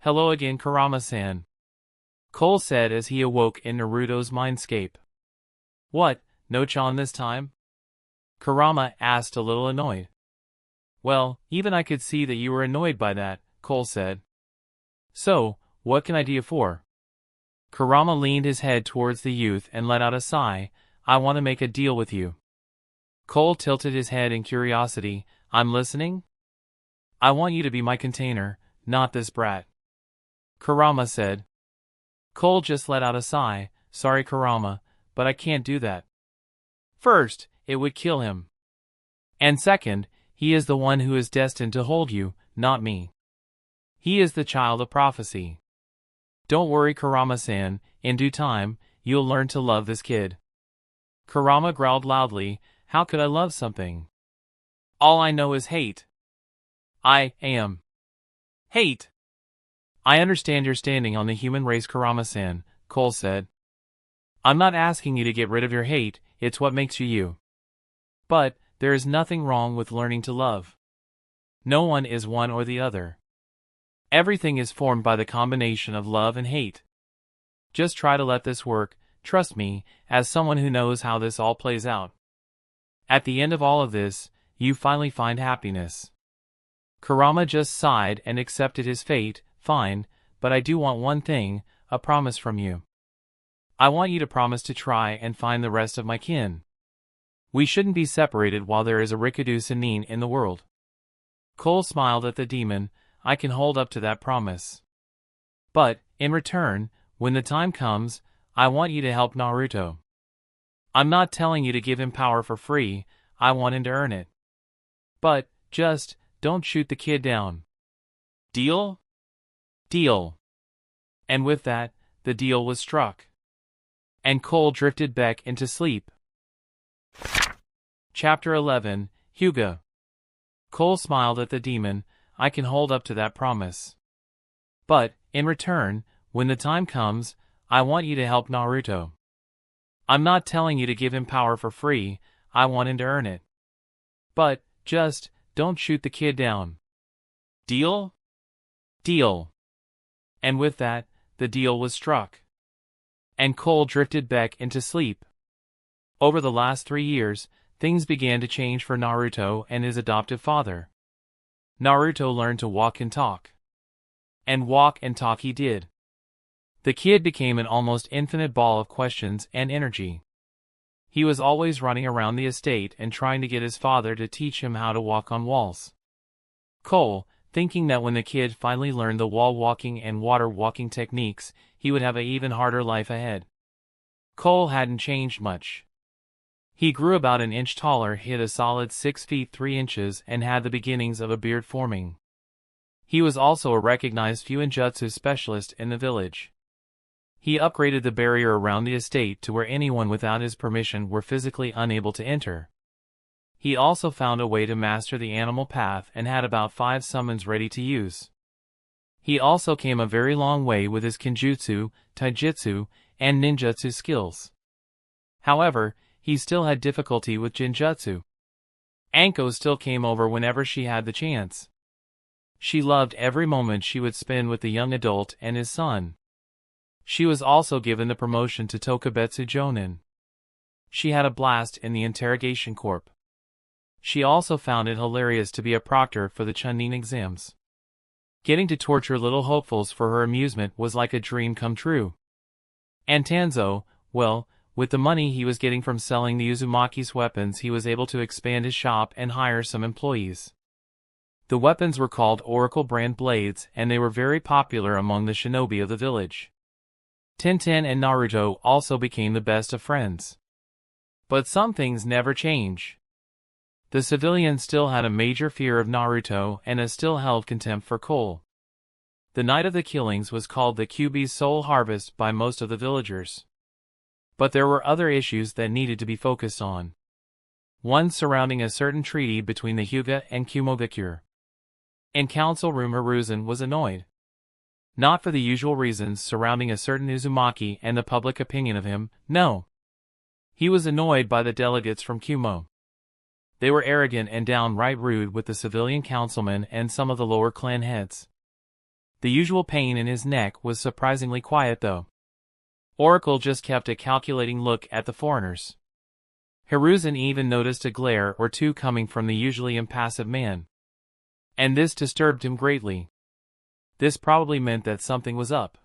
Hello again, Kurama-san, Cole said as he awoke in Naruto's mindscape. What, no Chan this time? Kurama asked, a little annoyed. Well, even I could see that you were annoyed by that, Cole said. So, what can I do you for? Kurama leaned his head towards the youth and let out a sigh. I want to make a deal with you. Cole tilted his head in curiosity. I'm listening? I want you to be my container, not this brat, Kurama said. Cole just let out a sigh. Sorry, Kurama, but I can't do that. First, it would kill him. And second, he is the one who is destined to hold you, not me. He is the child of prophecy. Don't worry, Kurama-san, in due time, you'll learn to love this kid. Kurama growled loudly. How could I love something? All I know is hate. I am hate. I understand you're standing on the human race, Kurama-san, Cole said. I'm not asking you to get rid of your hate, it's what makes you you. But, there is nothing wrong with learning to love. No one is one or the other. Everything is formed by the combination of love and hate. Just try to let this work, trust me, as someone who knows how this all plays out. At the end of all of this, you finally find happiness. Kurama just sighed and accepted his fate. Fine, but I do want one thing, a promise from you. I want you to promise to try and find the rest of my kin. We shouldn't be separated while there is a Rikudo Sannin in the world. Cole smiled at the demon. I can hold up to that promise. But, in return, when the time comes, I want you to help Naruto. I'm not telling you to give him power for free, I want him to earn it. But, just, don't shoot the kid down. Deal? Deal. And with that, the deal was struck. And Cole drifted back into sleep. Chapter 11, Hyuga. Cole smiled at the demon. I can hold up to that promise. But, in return, when the time comes, I want you to help Naruto. I'm not telling you to give him power for free, I want him to earn it. But, just, don't shoot the kid down. Deal? Deal. And with that, the deal was struck. And Cole drifted back into sleep. Over the last 3 years, things began to change for Naruto and his adoptive father. Naruto learned to walk and talk. And walk and talk he did. The kid became an almost infinite ball of questions and energy. He was always running around the estate and trying to get his father to teach him how to walk on walls. Cole, thinking that when the kid finally learned the wall walking and water walking techniques, he would have an even harder life ahead. Cole hadn't changed much. He grew about an inch taller, hit a solid 6 feet 3 inches, and had the beginnings of a beard forming. He was also a recognized Fuinjutsu specialist in the village. He upgraded the barrier around the estate to where anyone without his permission were physically unable to enter. He also found a way to master the animal path and had about 5 summons ready to use. He also came a very long way with his Kenjutsu, Taijutsu, and Ninjutsu skills. However, he still had difficulty with Jinjutsu. Anko still came over whenever she had the chance. She loved every moment she would spend with the young adult and his son. She was also given the promotion to Tokubetsu Jonin. she had a blast in the interrogation corp. She also found it hilarious to be a proctor for the Chunin exams. Getting to torture little hopefuls for her amusement was like a dream come true. And Tanzo, well, with the money he was getting from selling the Uzumaki's weapons, he was able to expand his shop and hire some employees. The weapons were called Oracle brand blades, and they were very popular among the shinobi of the village. Tintin and Naruto also became the best of friends. But some things never change. The civilians still had a major fear of Naruto and still held contempt for Cole. The night of the killings was called the Kyuubi's Soul Harvest by most of the villagers. But there were other issues that needed to be focused on. One surrounding a certain treaty between the Hyuga and Kumogakure. In council room, Hiruzen was annoyed. Not for the usual reasons surrounding a certain Uzumaki and the public opinion of him, no. He was annoyed by the delegates from Kumo. They were arrogant and downright rude with the civilian councilmen and some of the lower clan heads. The usual pain in his neck was surprisingly quiet though. Oracle just kept a calculating look at the foreigners. Hiruzen even noticed a glare or two coming from the usually impassive man. And this disturbed him greatly. This probably meant that something was up.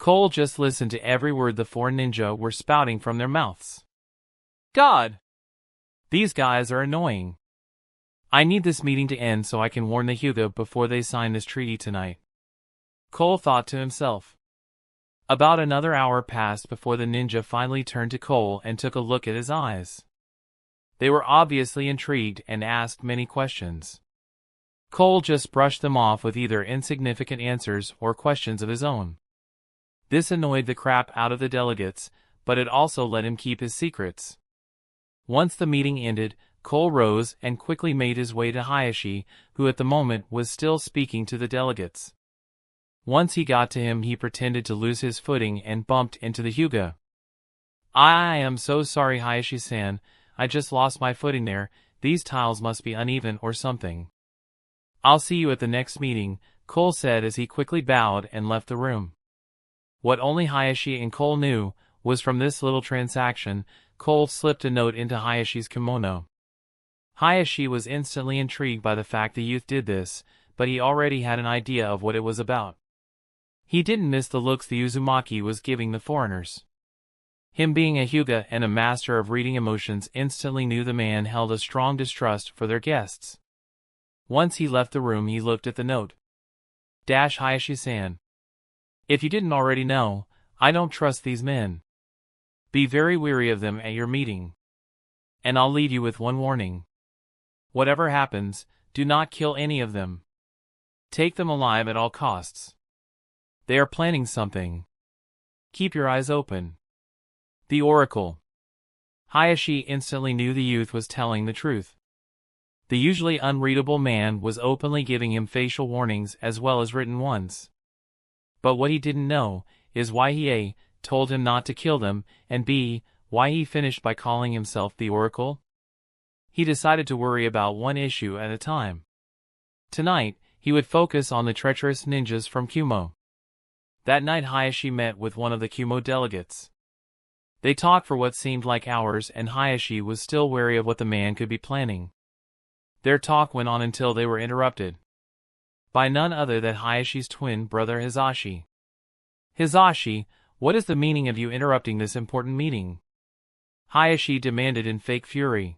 Cole just listened to every word the four ninja were spouting from their mouths. God! These guys are annoying. I need this meeting to end so I can warn the Hyuga before they sign this treaty tonight. Cole thought to himself. About another hour passed before the ninja finally turned to Cole and took a look at his eyes. They were obviously intrigued and asked many questions. Cole just brushed them off with either insignificant answers or questions of his own. This annoyed the crap out of the delegates, but it also let him keep his secrets. Once the meeting ended, Cole rose and quickly made his way to Hayashi, who at the moment was still speaking to the delegates. Once he got to him, he pretended to lose his footing and bumped into the Hyuga. I am so sorry, Hayashi-san, I just lost my footing there, these tiles must be uneven or something. I'll see you at the next meeting, Cole said as he quickly bowed and left the room. What only Hayashi and Cole knew was from this little transaction, Cole slipped a note into Hayashi's kimono. Hayashi was instantly intrigued by the fact the youth did this, but he already had an idea of what it was about. He didn't miss the looks the Uzumaki was giving the foreigners. Him being a Hyuga and a master of reading emotions instantly knew the man held a strong distrust for their guests. Once he left the room, he looked at the note. Hayashi-san. If you didn't already know, I don't trust these men. Be very wary of them at your meeting. And I'll leave you with one warning. Whatever happens, do not kill any of them. Take them alive at all costs. They are planning something. Keep your eyes open. The Oracle. Hayashi instantly knew the youth was telling the truth. The usually unreadable man was openly giving him facial warnings as well as written ones. But what he didn't know is why he A. told him not to kill them, and B. why he finished by calling himself the Oracle. He decided to worry about one issue at a time. Tonight, he would focus on the treacherous ninjas from Kumo. That night Hayashi met with one of the Kumo delegates. They talked for what seemed like hours, and Hayashi was still wary of what the man could be planning. Their talk went on until they were interrupted by none other than Hayashi's twin brother Hizashi. Hizashi, what is the meaning of you interrupting this important meeting? Hayashi demanded in fake fury.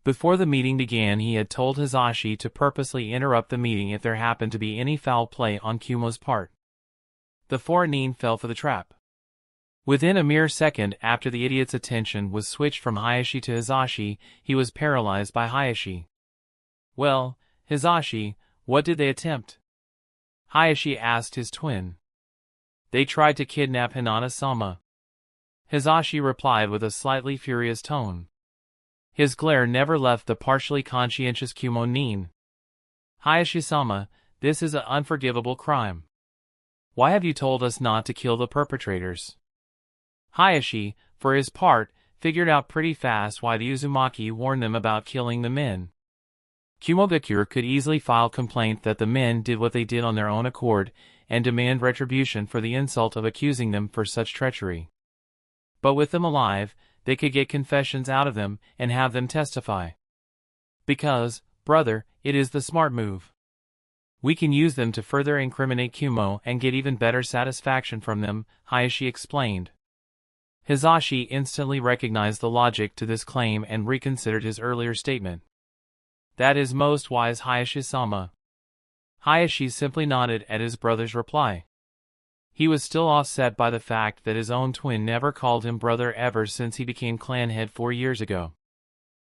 Before the meeting began, he had told Hizashi to purposely interrupt the meeting if there happened to be any foul play on Kumo's part. The four nin fell for the trap. Within a mere second after the idiot's attention was switched from Hayashi to Hizashi, he was paralyzed by Hayashi. Well, Hizashi, what did they attempt? Hayashi asked his twin. They tried to kidnap Hinata-sama. Hizashi replied with a slightly furious tone. His glare never left the partially conscientious Kumo nin. Hayashi-sama, this is an unforgivable crime. Why have you told us not to kill the perpetrators? Hayashi, for his part, figured out pretty fast why the Uzumaki warned them about killing the men. Kumogakure could easily file complaint that the men did what they did on their own accord and demand retribution for the insult of accusing them for such treachery. But with them alive, they could get confessions out of them and have them testify. Because, brother, it is the smart move. We can use them to further incriminate Kumo and get even better satisfaction from them, Hayashi explained. Hisashi instantly recognized the logic to this claim and reconsidered his earlier statement. That is most wise, Hayashi-sama. Hayashi simply nodded at his brother's reply. He was still offset by the fact that his own twin never called him brother ever since he became clan head 4 years ago.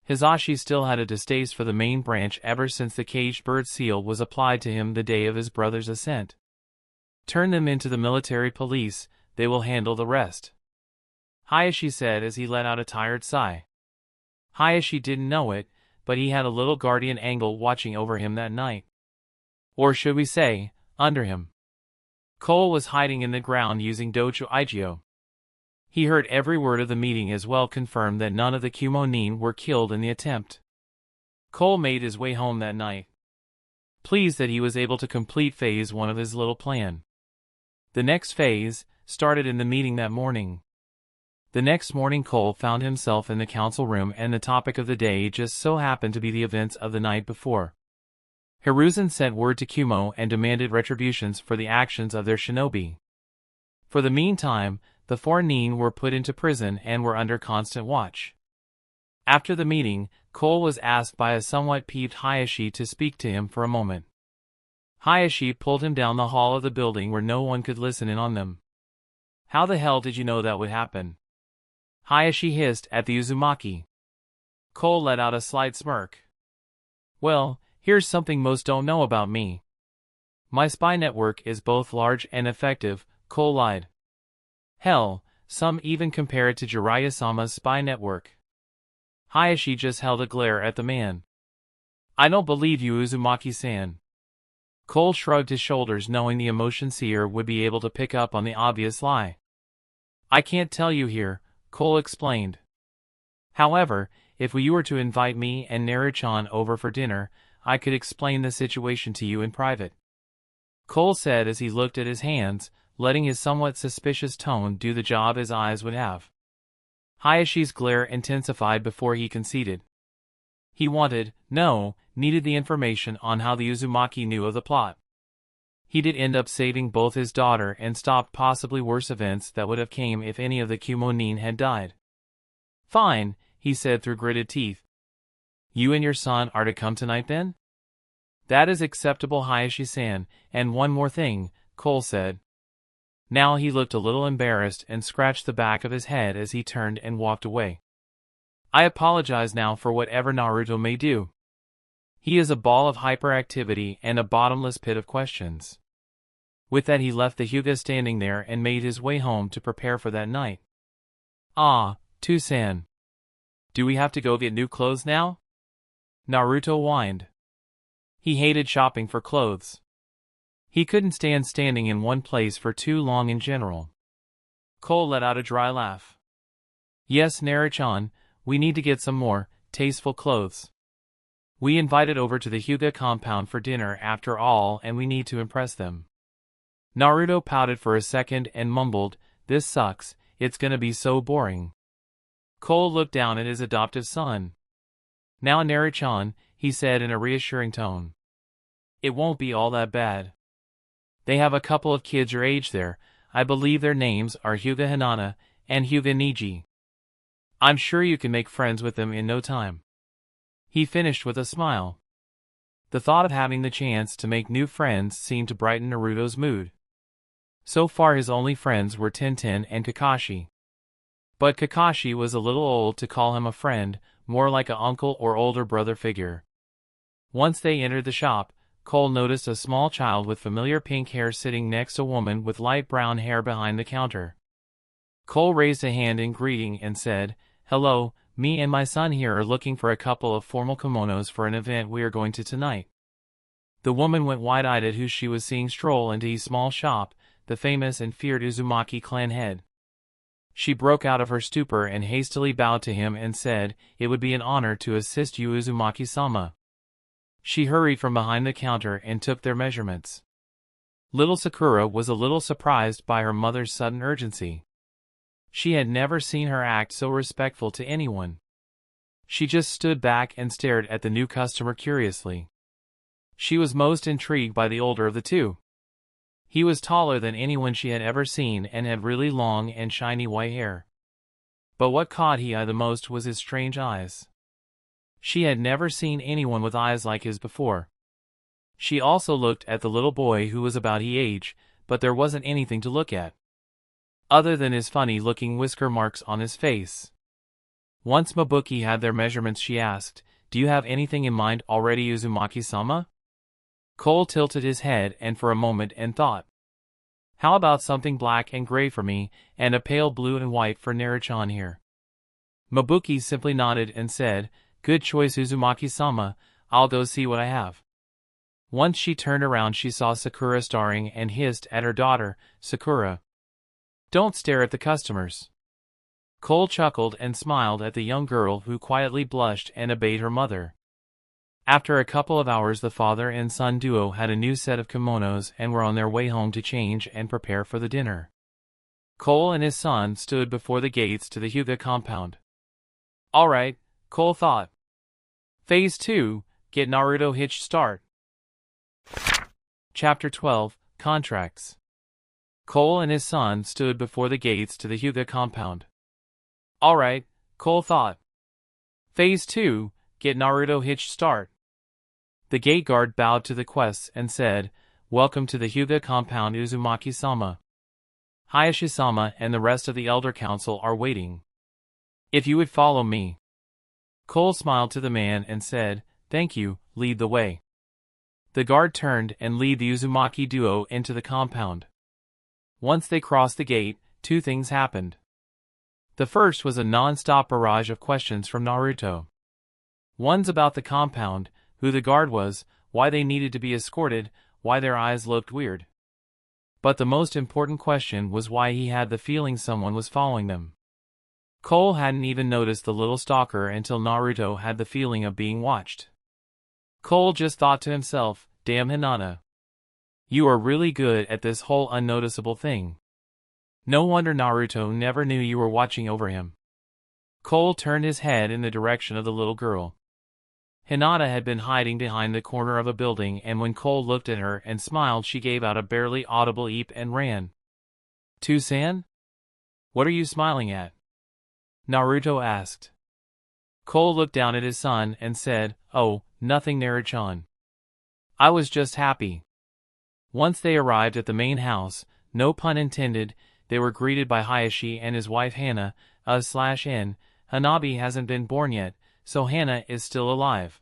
Hisashi still had a distaste for the main branch ever since the caged bird seal was applied to him the day of his brother's ascent. Turn them into the military police, they will handle the rest, Hayashi said as he let out a tired sigh. Hayashi didn't know it, but he had a little guardian angel watching over him that night. Or should we say, under him. Cole was hiding in the ground using Dojo Igyo. He heard every word of the meeting as well, confirmed that none of the Kumo-nin were killed in the attempt. Cole made his way home that night, pleased that he was able to complete phase 1 of his little plan. The next phase started in the meeting that morning. The next morning Cole found himself in the council room, and the topic of the day just so happened to be the events of the night before. Hiruzen sent word to Kumo and demanded retributions for the actions of their shinobi. For the meantime, the 4 nin were put into prison and were under constant watch. After the meeting, Cole was asked by a somewhat peeved Hayashi to speak to him for a moment. Hayashi pulled him down the hall of the building where no one could listen in on them. How the hell did you know that would happen? Hayashi hissed at the Uzumaki. Cole let out a slight smirk. Well, here's something most don't know about me. My spy network is both large and effective, Cole lied. Hell, some even compare it to Jiraiya-sama's spy network. Hayashi just held a glare at the man. I don't believe you, Uzumaki-san. Cole shrugged his shoulders, knowing the emotion seer would be able to pick up on the obvious lie. I can't tell you here, Cole explained. However, if you were to invite me and Naru-chan over for dinner, I could explain the situation to you in private, Cole said as he looked at his hands, letting his somewhat suspicious tone do the job his eyes would have. Hayashi's glare intensified before he conceded. He needed the information on how the Uzumaki knew of the plot. He did end up saving both his daughter and stopped possibly worse events that would have came if any of the Kumo-nin had died. Fine, he said through gritted teeth. You and your son are to come tonight then? That is acceptable, Hayashi-san, and one more thing, Cole said. Now he looked a little embarrassed and scratched the back of his head as he turned and walked away. I apologize now for whatever Naruto may do. He is a ball of hyperactivity and a bottomless pit of questions. With that he left the Hyuga standing there and made his way home to prepare for that night. Ah, Tusan. Do we have to go get new clothes now? Naruto whined. He hated shopping for clothes. He couldn't stand standing in one place for too long in general. Cole let out a dry laugh. Yes, Naru-chan, we need to get some more tasteful clothes. We invited over to the Hyuga compound for dinner after all, and we need to impress them. Naruto pouted for a second and mumbled, this sucks, it's gonna be so boring. Cole looked down at his adoptive son. Now Naru-chan, he said in a reassuring tone. It won't be all that bad. They have a couple of kids your age there. I believe their names are Hyuga Hinata and Hyuga Niji. I'm sure you can make friends with them in no time. He finished with a smile. The thought of having the chance to make new friends seemed to brighten Naruto's mood. So far his only friends were Tenten and Kakashi. But Kakashi was a little old to call him a friend, more like an uncle or older brother figure. Once they entered the shop, Cole noticed a small child with familiar pink hair sitting next to a woman with light brown hair behind the counter. Cole raised a hand in greeting and said, Hello, me and my son here are looking for a couple of formal kimonos for an event we are going to tonight. The woman went wide-eyed at who she was seeing stroll into his small shop, the famous and feared Uzumaki clan head. She broke out of her stupor and hastily bowed to him and said, It would be an honor to assist you, Uzumaki-sama. She hurried from behind the counter and took their measurements. Little Sakura was a little surprised by her mother's sudden urgency. She had never seen her act so respectful to anyone. She just stood back and stared at the new customer curiously. She was most intrigued by the older of the two. He was taller than anyone she had ever seen and had really long and shiny white hair. But what caught her eye the most was his strange eyes. She had never seen anyone with eyes like his before. She also looked at the little boy who was about his age, but there wasn't anything to look at, other than his funny-looking whisker marks on his face. Once Mabuki had their measurements, she asked, "Do you have anything in mind already, Uzumaki-sama?" Cole tilted his head and for a moment and thought. "How about something black and gray for me, and a pale blue and white for Naruto here?" Mabuki simply nodded and said, "Good choice, Uzumaki-sama, I'll go see what I have." Once she turned around, she saw Sakura staring and hissed at her daughter, "Sakura, don't stare at the customers." Cole chuckled and smiled at the young girl who quietly blushed and obeyed her mother. After a couple of hours, the father and son duo had a new set of kimonos and were on their way home to change and prepare for the dinner. Cole and his son stood before the gates to the Hyuga compound. All right, Cole thought. Phase 2, get Naruto hitched start. Chapter 12, Contracts. Cole and his son stood before the gates to the Hyuga compound. All right, Cole thought. Phase 2, get Naruto hitched start. The gate guard bowed to the quests and said, "Welcome to the Hyuga compound, Uzumaki-sama. Hayashi-sama and the rest of the Elder Council are waiting. If you would follow me." Cole smiled to the man and said, "Thank you, lead the way." The guard turned and led the Uzumaki duo into the compound. Once they crossed the gate, two things happened. The first was a non-stop barrage of questions from Naruto. One's about the compound, who the guard was, why they needed to be escorted, why their eyes looked weird. But the most important question was why he had the feeling someone was following them. Cole hadn't even noticed the little stalker until Naruto had the feeling of being watched. Cole just thought to himself, "Damn Hinata. You are really good at this whole unnoticeable thing. No wonder Naruto never knew you were watching over him." Cole turned his head in the direction of the little girl. Hinata had been hiding behind the corner of a building, and when Cole looked at her and smiled, she gave out a barely audible eep and ran. "Tusan? What are you smiling at?" Naruto asked. Cole looked down at his son and said, "Oh, nothing, Naruto-chan. I was just happy." Once they arrived at the main house, no pun intended, they were greeted by Hayashi and his wife Hana, /N. Hanabi hasn't been born yet, so Hana is still alive.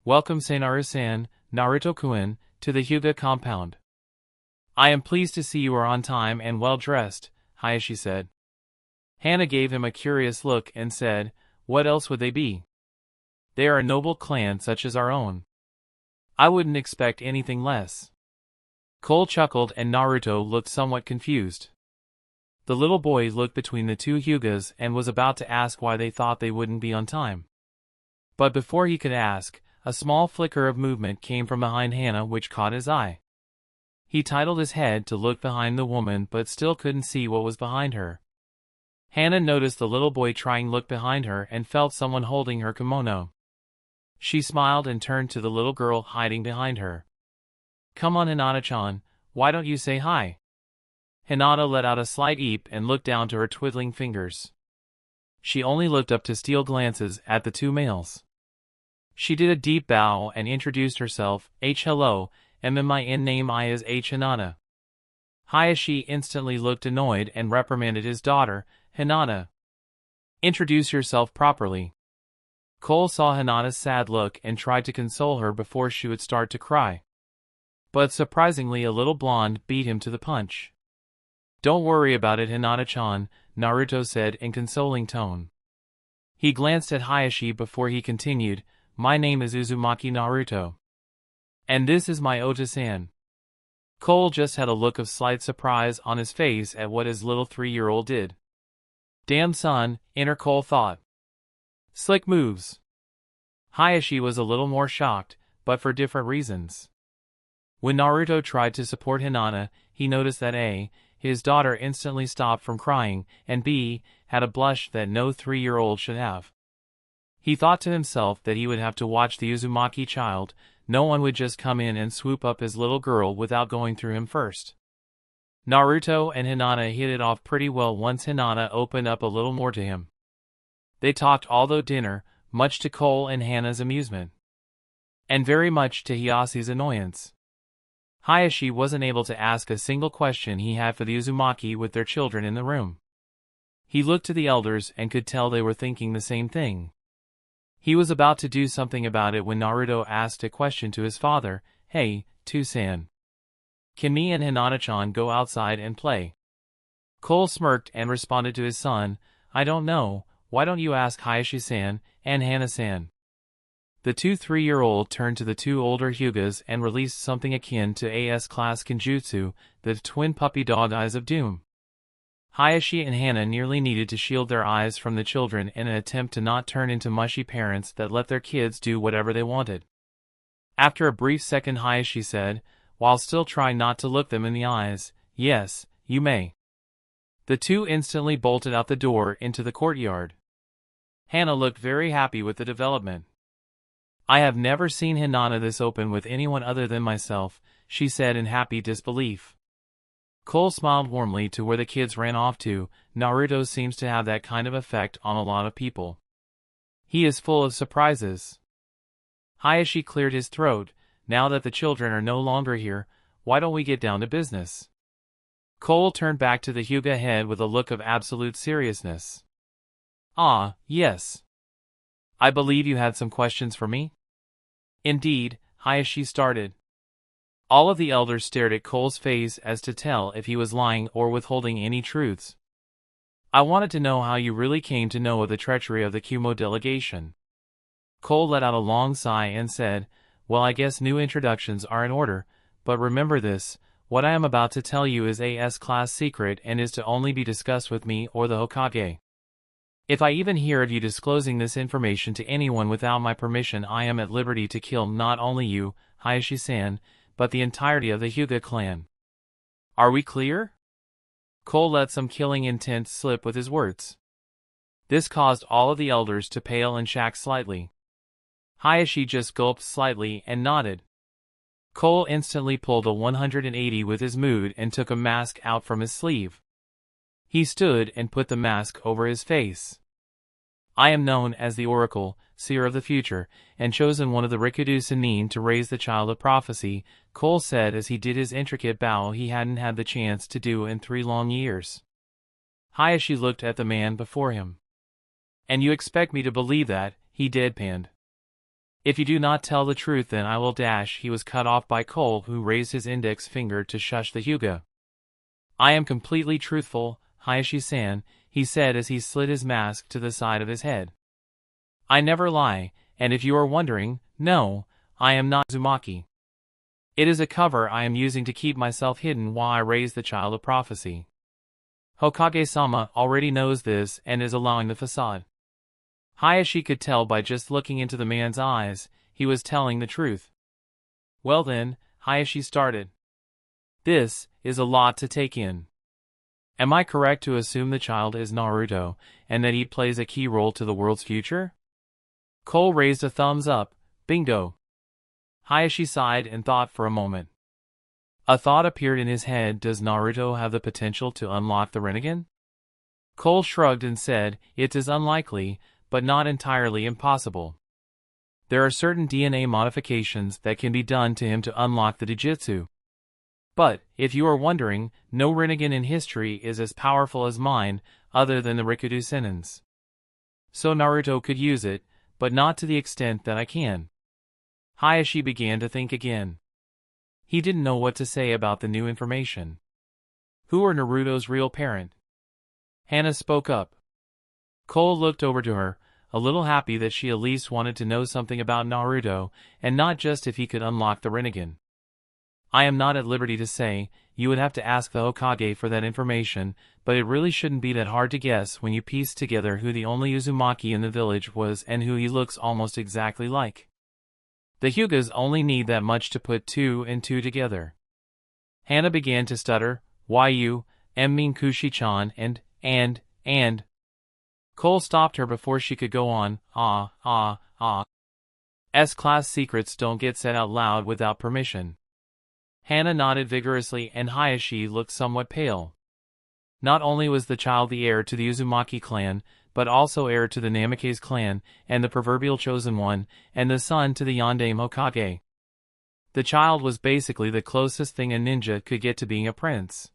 "Welcome, Seinaru-san, Naruto-kun, to the Hyuga compound. I am pleased to see you are on time and well dressed," Hayashi said. Hana gave him a curious look and said, "What else would they be? They are a noble clan such as our own. I wouldn't expect anything less." Cole chuckled and Naruto looked somewhat confused. The little boy looked between the two Hyugas and was about to ask why they thought they wouldn't be on time. But before he could ask, a small flicker of movement came from behind Hana which caught his eye. He tilted his head to look behind the woman but still couldn't see what was behind her. Hana noticed the little boy trying to look behind her and felt someone holding her kimono. She smiled and turned to the little girl hiding behind her. "Come on, Hinata-chan, why don't you say hi?" Hinata let out a slight eep and looked down to her twiddling fingers. She only looked up to steal glances at the two males. She did a deep bow and introduced herself, "Hello, and my name is Hinata." Hayashi instantly looked annoyed and reprimanded his daughter, "Hinata, introduce yourself properly." Cole saw Hinata's sad look and tried to console her before she would start to cry. But surprisingly, a little blonde beat him to the punch. "Don't worry about it, Hinata-chan," Naruto said in consoling tone. He glanced at Hayashi before he continued, "My name is Uzumaki Naruto. And this is my Ota-san." Cole just had a look of slight surprise on his face at what his little 3-year-old did. "Damn son," inner Cole thought. "Slick moves." Hayashi was a little more shocked, but for different reasons. When Naruto tried to support Hinata, he noticed that his daughter instantly stopped from crying, and B, had a blush that no 3-year-old should have. He thought to himself that he would have to watch the Uzumaki child. No one would just come in and swoop up his little girl without going through him first. Naruto and Hinata hit it off pretty well once Hinata opened up a little more to him. They talked all through dinner, much to Cole and Hana's amusement, and very much to Hiyase's annoyance. Hayashi wasn't able to ask a single question he had for the Uzumaki with their children in the room. He looked to the elders and could tell they were thinking the same thing. He was about to do something about it when Naruto asked a question to his father, "Hey, Two-san. Can me and Hinata-chan go outside and play?" Cole smirked and responded to his son, "I don't know, why don't you ask Hayashi-san and Hana-san?" The 3-year-old turned to the two older Hyugas and released something akin to AS class Kenjutsu, the twin puppy dog eyes of doom. Hayashi and Hana nearly needed to shield their eyes from the children in an attempt to not turn into mushy parents that let their kids do whatever they wanted. After a brief second, Hayashi said, while still trying not to look them in the eyes, "Yes, you may." The two instantly bolted out the door into the courtyard. Hana looked very happy with the development. "I have never seen Hinata this open with anyone other than myself," she said in happy disbelief. Cole smiled warmly to where the kids ran off to. Naruto seems to have that kind of effect on a lot of people. He is full of surprises. Hayashi cleared his throat. "Now that the children are no longer here, why don't we get down to business?" Cole turned back to the Hyuga head with a look of absolute seriousness. "Ah, yes. I believe you had some questions for me?" "Indeed," Hayashi started. All of the elders stared at Cole's face as to tell if he was lying or withholding any truths. "I wanted to know how you really came to know of the treachery of the Kumo delegation." Cole let out a long sigh and said, "Well, I guess new introductions are in order, but remember this, what I am about to tell you is AS class secret and is to only be discussed with me or the Hokage. If I even hear of you disclosing this information to anyone without my permission, I am at liberty to kill not only you, Hayashi-san, but the entirety of the Hyuga clan. Are we clear?" Cole let some killing intent slip with his words. This caused all of the elders to pale and shack slightly. Hayashi just gulped slightly and nodded. Cole instantly pulled a 180 with his mood and took a mask out from his sleeve. He stood and put the mask over his face. "I am known as the Oracle, Seer of the Future, and chosen one of the Rikudu Sennin to raise the child of prophecy," Cole said as he did his intricate bow he hadn't had the chance to do in 3 long years. Hayashi looked at the man before him. "And you expect me to believe that?" he deadpanned. "If you do not tell the truth, then I will dash." He was cut off by Cole, who raised his index finger to shush the Hyuga. "I am completely truthful, Hayashi-san," he said as he slid his mask to the side of his head. "I never lie, and if you are wondering, no, I am not Uzumaki. It is a cover I am using to keep myself hidden while I raise the child of prophecy. Hokage-sama already knows this and is allowing the facade." Hayashi could tell by just looking into the man's eyes, he was telling the truth. "Well then," Hayashi started. "This is a lot to take in. Am I correct to assume the child is Naruto, and that he plays a key role to the world's future?" Cole raised a thumbs up. "Bingo." Hayashi sighed and thought for a moment. A thought appeared in his head. Does Naruto have the potential to unlock the Rinnegan? Cole shrugged and said, "It is unlikely, but not entirely impossible. There are certain DNA modifications that can be done to him to unlock the Dijitsu. But, if you are wondering, no Rinnegan in history is as powerful as mine, other than the Rikudu Sennins. So Naruto could use it, but not to the extent that I can." Hayashi began to think again. He didn't know what to say about the new information. Who are Naruto's real parent? Hana spoke up. Cole looked over to her, a little happy that she at least wanted to know something about Naruto, and not just if he could unlock the Rinnegan. "I am not at liberty to say. You would have to ask the Hokage for that information, but it really shouldn't be that hard to guess when you piece together who the only Uzumaki in the village was and who he looks almost exactly like. The Hyugas only need that much to put 2 and 2 together." Hana began to stutter. "Why you, mean Kushi-chan and. Cole stopped her before she could go on. S-class secrets don't get said out loud without permission. Hana nodded vigorously and Hayashi looked somewhat pale. Not only was the child the heir to the Uzumaki clan, but also heir to the Namikaze clan, and the proverbial chosen one, and the son to the Yondaime Hokage. The child was basically the closest thing a ninja could get to being a prince.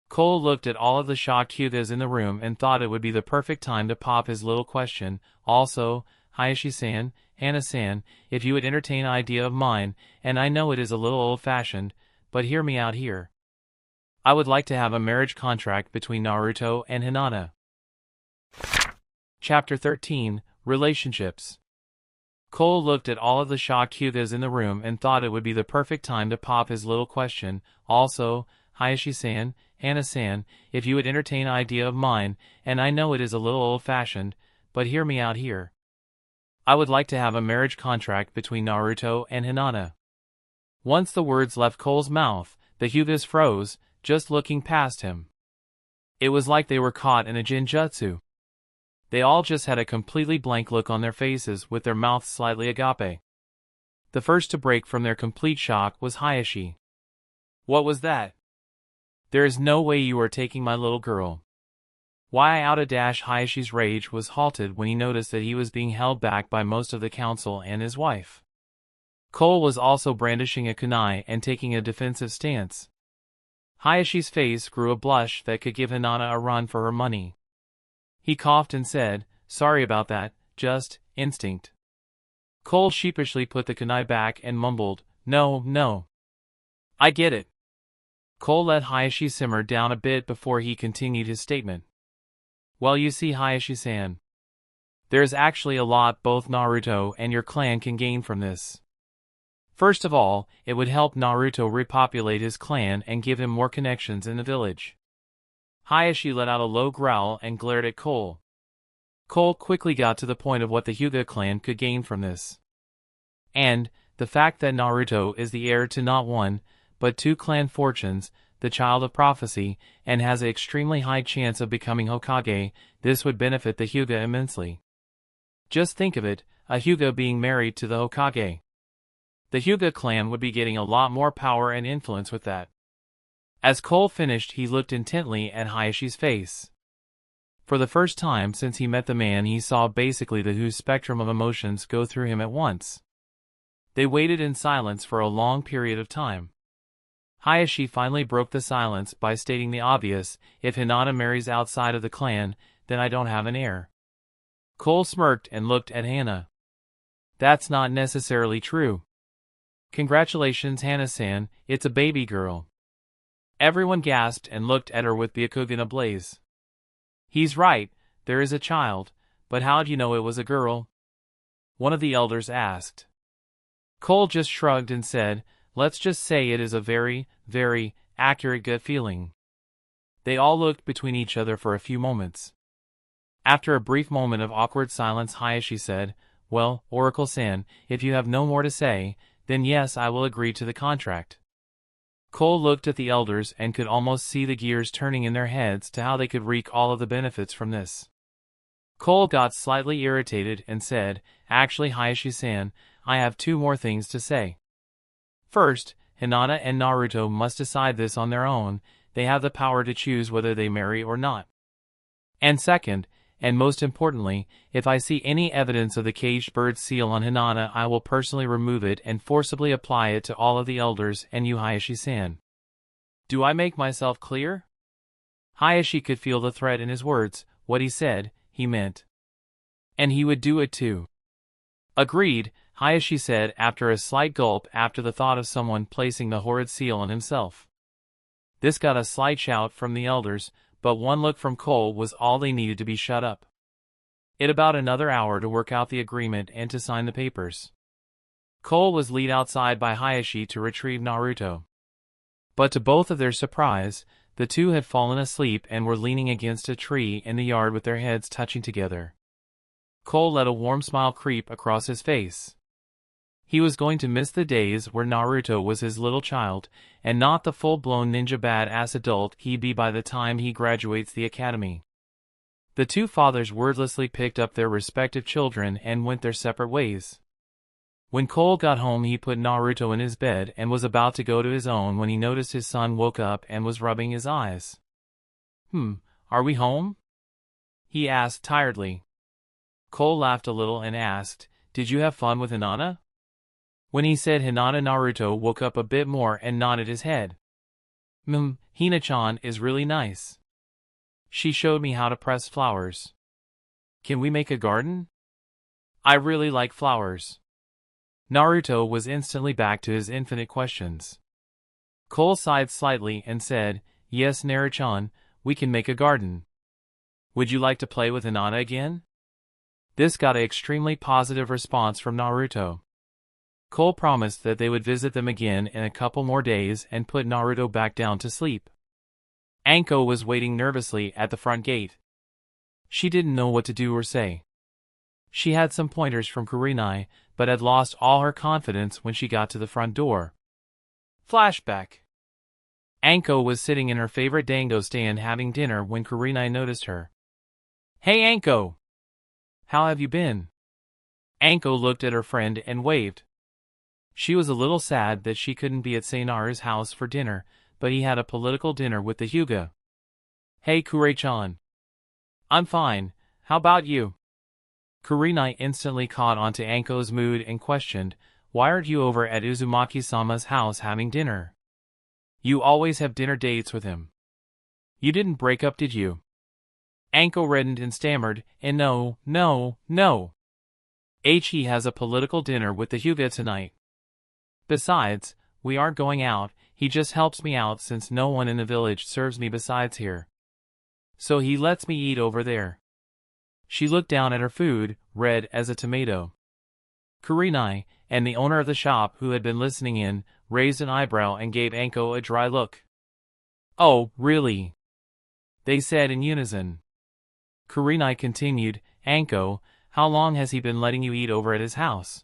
Cole looked at all of the shocked Hyugas in the room and thought it would be the perfect time to pop his little question. Also, Hayashi-san, Hana-san, if you would entertain an idea of mine, and I know it is a little old-fashioned, but hear me out here. I would like to have a marriage contract between Naruto and Hinata. Chapter 13, Relationships. Cole looked at all of the shocked Hyugas in the room and thought it would be the perfect time to pop his little question. Also, Hayashi-san, Hana-san, if you would entertain an idea of mine, and I know it is a little old-fashioned, but hear me out here. I would like to have a marriage contract between Naruto and Hinata. Once the words left Cole's mouth, the Hyugas froze, just looking past him. It was like they were caught in a jinjutsu. They all just had a completely blank look on their faces with their mouths slightly agape. The first to break from their complete shock was Hayashi. What was that? There is no way you are taking my little girl. Why out a dash Hayashi's rage was halted when he noticed that he was being held back by most of the council and his wife. Cole was also brandishing a kunai and taking a defensive stance. Hayashi's face grew a blush that could give Hinata a run for her money. He coughed and said, sorry about that, just instinct. Cole sheepishly put the kunai back and mumbled, no. I get it. Cole let Hayashi simmer down a bit before he continued his statement. Well, you see, Hayashi-san, there's actually a lot both Naruto and your clan can gain from this. First of all, it would help Naruto repopulate his clan and give him more connections in the village. Hayashi let out a low growl and glared at Cole. Cole quickly got to the point of what the Hyuga clan could gain from this. And, the fact that Naruto is the heir to not one, but two clan fortunes, the child of prophecy, and has an extremely high chance of becoming Hokage, this would benefit the Hyuga immensely. Just think of it, a Hyuga being married to the Hokage. The Hyuga clan would be getting a lot more power and influence with that. As Cole finished, he looked intently at Hayashi's face. For the first time since he met the man, he saw basically the whole spectrum of emotions go through him at once. They waited in silence for a long period of time. Hayashi finally broke the silence by stating the obvious, if Hinata marries outside of the clan, then I don't have an heir. Cole smirked and looked at Hana. That's not necessarily true. Congratulations, Hana-san, it's a baby girl. Everyone gasped and looked at her with Byakugan ablaze. He's right, there is a child, but how'd you know it was a girl? One of the elders asked. Cole just shrugged and said, let's just say it is a very, very accurate gut feeling. They all looked between each other for a few moments. After a brief moment of awkward silence, Hayashi said, well, Oracle-san, if you have no more to say, then yes, I will agree to the contract. Cole looked at the elders and could almost see the gears turning in their heads to how they could reap all of the benefits from this. Cole got slightly irritated and said, actually, Hayashi-san, I have two more things to say. First, Hinata and Naruto must decide this on their own. They have the power to choose whether they marry or not. And second, and most importantly, if I see any evidence of the caged bird seal on Hinata, I will personally remove it and forcibly apply it to all of the elders and you, Hayashi-san. Do I make myself clear? Hayashi could feel the threat in his words. What he said, he meant. And he would do it too. Agreed, Hayashi said after a slight gulp after the thought of someone placing the horrid seal on himself. This got a slight shout from the elders, but one look from Cole was all they needed to be shut up. It about another hour to work out the agreement and to sign the papers. Cole was led outside by Hayashi to retrieve Naruto. But to both of their surprise, the two had fallen asleep and were leaning against a tree in the yard with their heads touching together. Cole let a warm smile creep across his face. He was going to miss the days where Naruto was his little child, and not the full-blown ninja badass adult he'd be by the time he graduates the academy. The two fathers wordlessly picked up their respective children and went their separate ways. When Cole got home, he put Naruto in his bed and was about to go to his own when he noticed his son woke up and was rubbing his eyes. Are we home?" he asked tiredly. Cole laughed a little and asked, "Did you have fun with Hinata?" When he said Hinata, Naruto woke up a bit more and nodded his head. Hina-chan is really nice. She showed me how to press flowers. Can we make a garden? I really like flowers." Naruto was instantly back to his infinite questions. Cole sighed slightly and said, "Yes, Naru-chan, we can make a garden. Would you like to play with Hinata again?" This got an extremely positive response from Naruto. Cole promised that they would visit them again in a couple more days and put Naruto back down to sleep. Anko was waiting nervously at the front gate. She didn't know what to do or say. She had some pointers from Kurenai, but had lost all her confidence when she got to the front door. Flashback. Anko was sitting in her favorite dango stand having dinner when Kurenai noticed her. "Hey Anko! How have you been?" Anko looked at her friend and waved. She was a little sad that she couldn't be at Seinaru's house for dinner, but he had a political dinner with the Hyuga. "Hey Kure-chan. I'm fine, how about you?" Kurenai instantly caught on to Anko's mood and questioned, "Why aren't you over at Uzumaki-sama's house having dinner? You always have dinner dates with him. You didn't break up, did you?" Anko reddened and stammered, and no. He has a political dinner with the Hyuga tonight. Besides, we aren't going out, he just helps me out since no one in the village serves me besides here. So he lets me eat over there. She looked down at her food, red as a tomato. Kurenai, and the owner of the shop who had been listening in, raised an eyebrow and gave Anko a dry look. "Oh, really?" they said in unison. Kurenai continued, "Anko, how long has he been letting you eat over at his house?"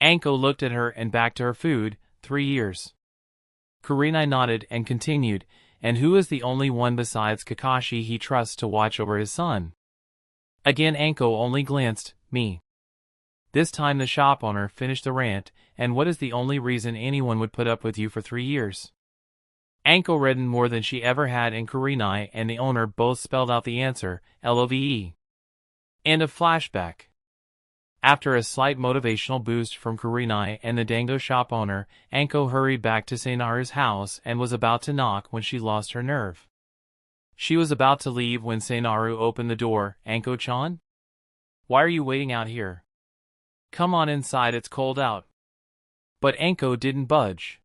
Anko looked at her and back to her food, 3 years. Kurenai nodded and continued, "And who is the only one besides Kakashi he trusts to watch over his son?" Again Anko only glanced, "Me." This time the shop owner finished the rant, "And what is the only reason anyone would put up with you for 3 years? Anko reddened more than she ever had, and Kurenai and the owner both spelled out the answer, LOVE. End of flashback. After a slight motivational boost from Kurenai and the dango shop owner, Anko hurried back to Seinaru's house and was about to knock when she lost her nerve. She was about to leave when Seinaru opened the door. "Anko-chan? Why are you waiting out here? Come on inside, it's cold out." But Anko didn't budge.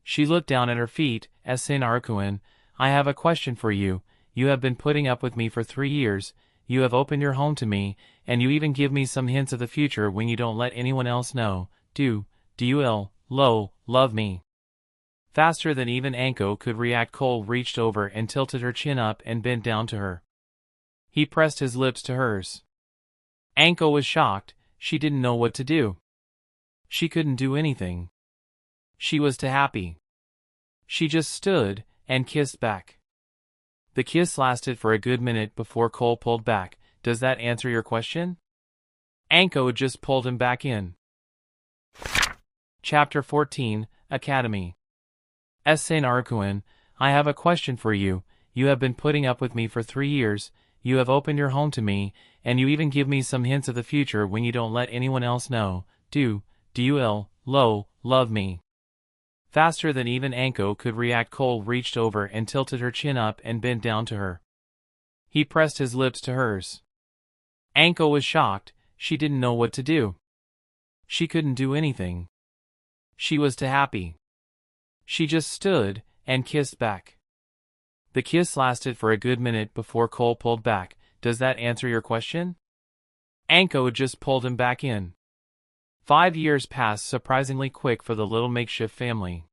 She looked down at her feet, as Seinaru-kun, "I have a question for you. You have been putting up with me for 3 years, you have opened your home to me, and you even give me some hints of the future when you don't let anyone else know. Do you love me?" Faster than even Anko could react, Cole reached over and tilted her chin up and bent down to her. He pressed his lips to hers. Anko was shocked, she didn't know what to do. She couldn't do anything. She was too happy. She just stood and kissed back. The kiss lasted for a good minute before Cole pulled back. "Does that answer your question?" Anko just pulled him back in. Chapter 14, Academy. Seinaru-kun, I have a question for you. You have been putting up with me for 3 years, you have opened your home to me, and you even give me some hints of the future when you don't let anyone else know. Do you love me? Faster than even Anko could react, Cole reached over and tilted her chin up and bent down to her. He pressed his lips to hers. Anko was shocked, she didn't know what to do. She couldn't do anything. She was too happy. She just stood and kissed back. The kiss lasted for a good minute before Cole pulled back. "Does that answer your question?" Anko just pulled him back in. 5 years passed surprisingly quick for the little makeshift family.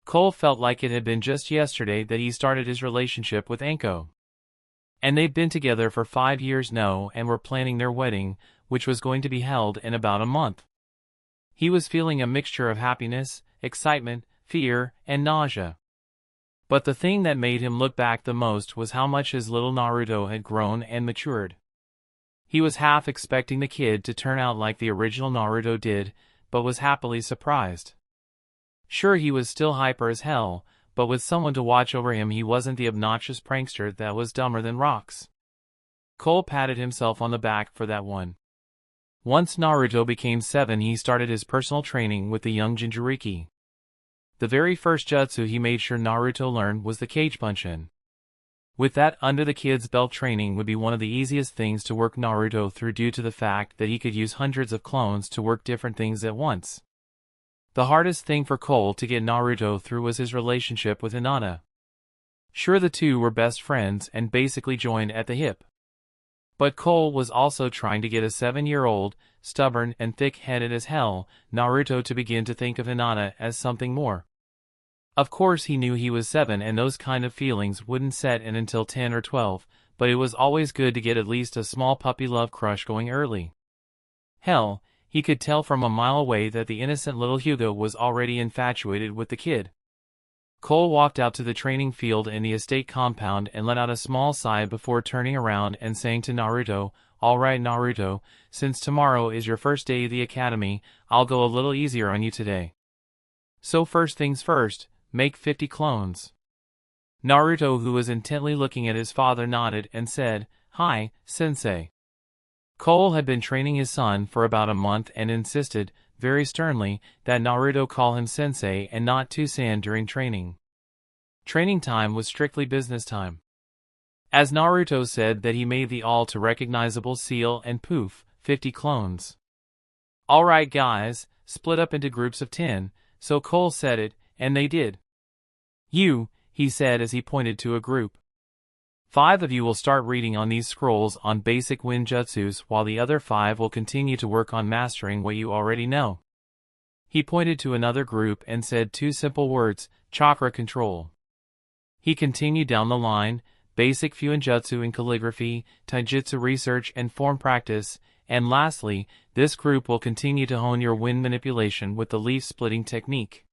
Cole felt like it had been just yesterday that he started his relationship with Anko. And they'd been together for 5 years now and were planning their wedding, which was going to be held in about a month. He was feeling a mixture of happiness, excitement, fear, and nausea. But the thing that made him look back the most was how much his little Naruto had grown and matured. He was half expecting the kid to turn out like the original Naruto did, but was happily surprised. Sure, he was still hyper as hell, but with someone to watch over him he wasn't the obnoxious prankster that was dumber than rocks. Cole patted himself on the back for that one. Once Naruto became 7, he started his personal training with the young Jinchuriki. The very first jutsu he made sure Naruto learned was the cage punch-in. With that under the kid's belt, training would be one of the easiest things to work Naruto through due to the fact that he could use hundreds of clones to work different things at once. The hardest thing for Cole to get Naruto through was his relationship with Hinata. Sure, the two were best friends and basically joined at the hip. But Cole was also trying to get a 7-year-old, stubborn and thick-headed as hell, Naruto to begin to think of Hinata as something more. Of course he knew he was 7 and those kind of feelings wouldn't set in until 10 or 12, but it was always good to get at least a small puppy love crush going early. Hell, he could tell from a mile away that the innocent little Hugo was already infatuated with the kid. Cole walked out to the training field in the estate compound and let out a small sigh before turning around and saying to Naruto, "All right, Naruto, since tomorrow is your first day of the academy, I'll go a little easier on you today. So first things first, make 50 clones." Naruto, who was intently looking at his father, nodded and said, "Hi, sensei." Cole had been training his son for about a month and insisted, very sternly, that Naruto call him sensei and not Tusan during training. Training time was strictly business time. As Naruto said that he made the all-too-recognizable seal and poof, 50 clones. "Alright guys, split up into groups of 10, so Cole said it, and they did. You," he said as he pointed to a group. "5 of you will start reading on these scrolls on basic ninjutsus while the other 5 will continue to work on mastering what you already know." He pointed to another group and said 2 simple words, chakra control. He continued down the line, basic fuinjutsu in calligraphy, taijutsu research and form practice, and lastly, this group will continue to hone your wind manipulation with the leaf-splitting technique.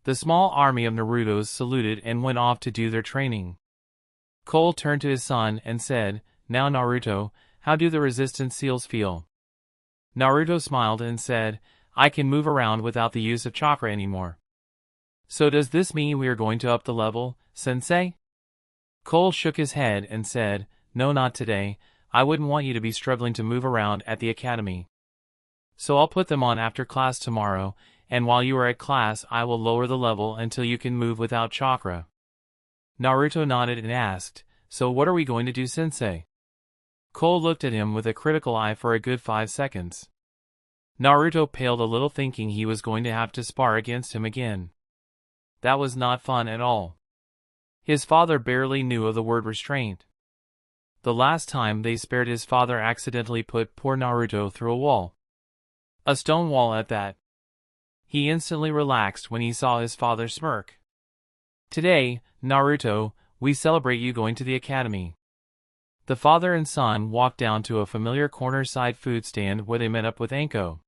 The small army of Narutos saluted and went off to do their training. Cole turned to his son and said, "Now Naruto, how do the resistance seals feel?" Naruto smiled and said, "I can move around without the use of chakra anymore." "So does this mean we are going to up the level, sensei?" Cole shook his head and said, "No, not today. I wouldn't want you to be struggling to move around at the academy. So I'll put them on after class tomorrow, and while you are at class I will lower the level until you can move without chakra." Naruto nodded and asked, "So what are we going to do, sensei?" Cole looked at him with a critical eye for a good 5 seconds. Naruto paled a little, thinking he was going to have to spar against him again. That was not fun at all. His father barely knew of the word restraint. The last time they spared, his father accidentally put poor Naruto through a wall. A stone wall at that. He instantly relaxed when he saw his father smirk. "Today, Naruto, we celebrate you going to the academy." The father and son walked down to a familiar corner-side food stand where they met up with Anko.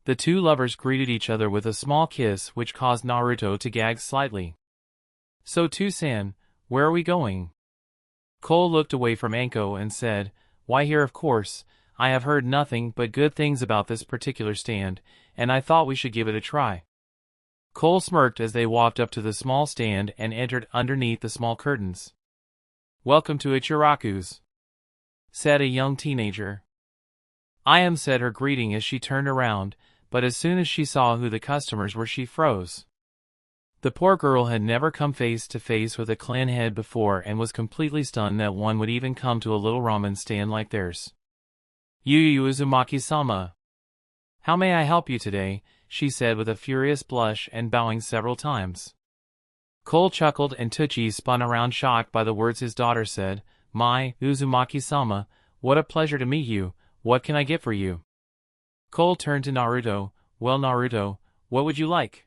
The two lovers greeted each other with a small kiss which caused Naruto to gag slightly. "So Tusan, where are we going?" Cole looked away from Anko and said, "Why, here of course. I have heard nothing but good things about this particular stand, and I thought we should give it a try." Cole smirked as they walked up to the small stand and entered underneath the small curtains. "Welcome to Ichiraku's," said a young teenager. "I am," said her greeting as she turned around, but as soon as she saw who the customers were she froze. The poor girl had never come face to face with a clan head before and was completely stunned that one would even come to a little ramen stand like theirs. "Yu Uzumaki-sama. How may I help you today?" she said with a furious blush and bowing several times. Cole chuckled and Tucci spun around, shocked by the words his daughter said. "My, Uzumaki-sama, what a pleasure to meet you. What can I get for you?" Cole turned to Naruto. "Well, Naruto, what would you like?"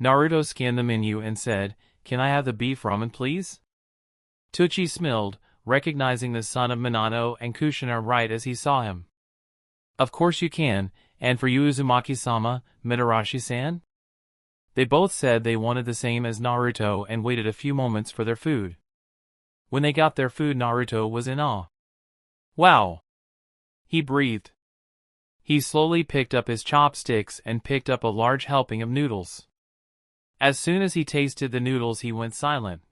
Naruto scanned the menu and said, "Can I have the beef ramen, please?" Tucci smiled, recognizing the son of Minato and Kushina right as he saw him. "Of course you can, And for you Uzumaki-sama, Mitarashi-san? They both said they wanted the same as Naruto and waited a few moments for their food. When they got their food, Naruto was in awe. Wow! He breathed. He slowly picked up his chopsticks and picked up a large helping of noodles. As soon as he tasted the noodles, he went silent.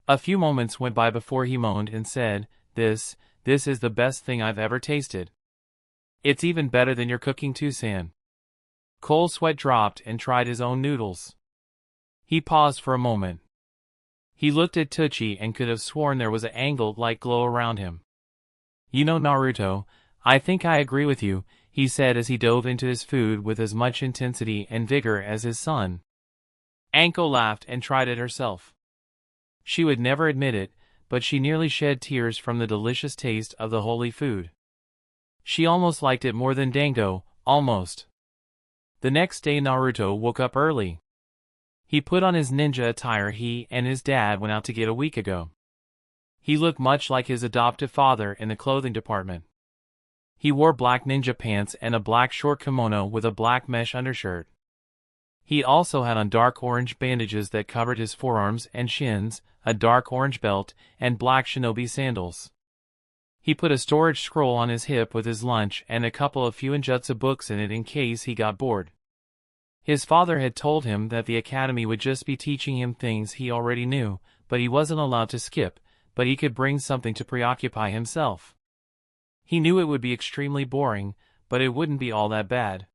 A few moments went by before he moaned and said, This is the best thing I've ever tasted. It's even better than your cooking too, San. Cole's sweat dropped and tried his own noodles. He paused for a moment. He looked at Teuchi and could have sworn there was an angled light glow around him. You know, Naruto, I think I agree with you, he said as he dove into his food with as much intensity and vigor as his son. Anko laughed and tried it herself. She would never admit it, but she nearly shed tears from the delicious taste of the holy food. She almost liked it more than Dango, almost. The next day Naruto woke up early. He put on his ninja attire he and his dad went out to get a week ago. He looked much like his adoptive father in the clothing department. He wore black ninja pants and a black short kimono with a black mesh undershirt. He also had on dark orange bandages that covered his forearms and shins, a dark orange belt, and black shinobi sandals. He put a storage scroll on his hip with his lunch and a couple of Fuinjutsu books in it in case he got bored. His father had told him that the academy would just be teaching him things he already knew, but he wasn't allowed to skip, but he could bring something to preoccupy himself. He knew it would be extremely boring, but it wouldn't be all that bad.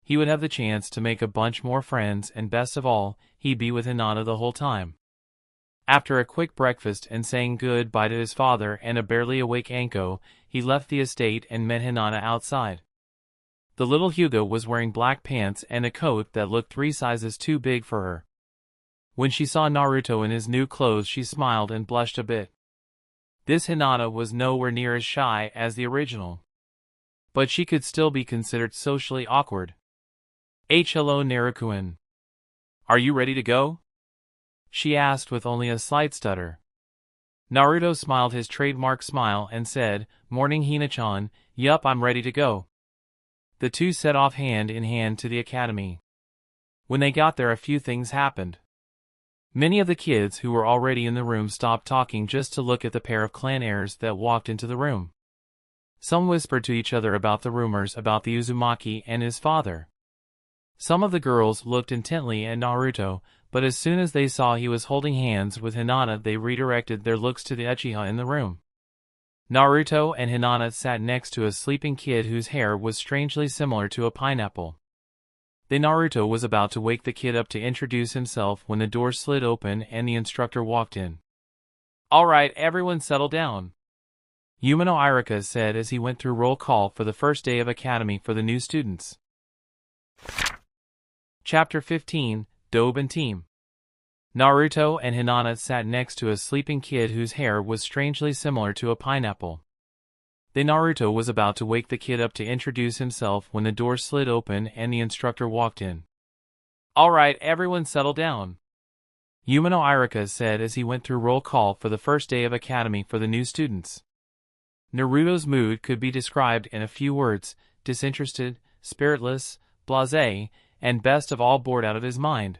He would have the chance to make a bunch more friends and best of all, he'd be with Hinata the whole time. After a quick breakfast and saying goodbye to his father and a barely awake Anko, he left the estate and met Hinata outside. The little Hyuga was wearing black pants and a coat that looked 3 sizes too big for her. When she saw Naruto in his new clothes, she smiled and blushed a bit. This Hinata was nowhere near as shy as the original. But she could still be considered socially awkward. Hello Naruto-kun. Are you ready to go? She asked with only a slight stutter. Naruto smiled his trademark smile and said, Morning Hina-chan, yup, I'm ready to go. The two set off hand in hand to the academy. When they got there, a few things happened. Many of the kids who were already in the room stopped talking just to look at the pair of clan heirs that walked into the room. Some whispered to each other about the rumors about the Uzumaki and his father. Some of the girls looked intently at Naruto, but as soon as they saw he was holding hands with Hinata, they redirected their looks to the Uchiha in the room. Naruto and Hinata sat next to a sleeping kid whose hair was strangely similar to a pineapple. Naruto was about to wake the kid up to introduce himself when the door slid open and the instructor walked in. Alright, everyone settle down, Yumino Irika said as he went through roll call for the first day of academy for the new students. Chapter 15, Dobe and Team. Naruto and Hinata sat next to a sleeping kid whose hair was strangely similar to a pineapple. Naruto was about to wake the kid up to introduce himself when the door slid open and the instructor walked in. Alright, everyone settle down, Yumino Irika said as he went through roll call for the first day of academy for the new students. Naruto's mood could be described in a few words: disinterested, spiritless, blasé, and best of all, bored out of his mind.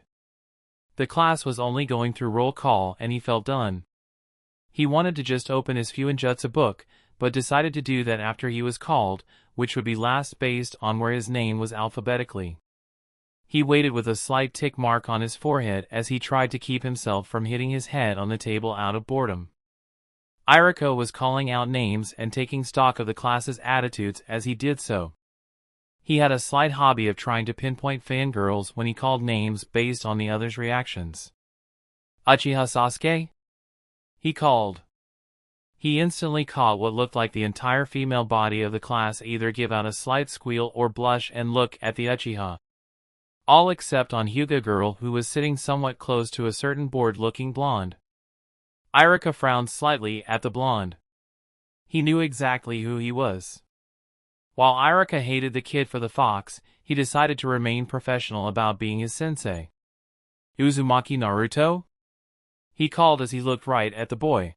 The class was only going through roll call and he felt done. He wanted to just open his Fuinjutsu book, but decided to do that after he was called, which would be last based on where his name was alphabetically. He waited with a slight tick mark on his forehead as he tried to keep himself from hitting his head on the table out of boredom. Iriko was calling out names and taking stock of the class's attitudes as he did so. He had a slight hobby of trying to pinpoint fangirls when he called names based on the others' reactions. Uchiha Sasuke? He called. He instantly caught what looked like the entire female body of the class either give out a slight squeal or blush and look at the Uchiha. All except on Hyuga girl, who was sitting somewhat close to a certain bored-looking blonde. Irika frowned slightly at the blonde. He knew exactly who he was. While Irika hated the kid for the fox, he decided to remain professional about being his sensei. Uzumaki Naruto? He called as he looked right at the boy.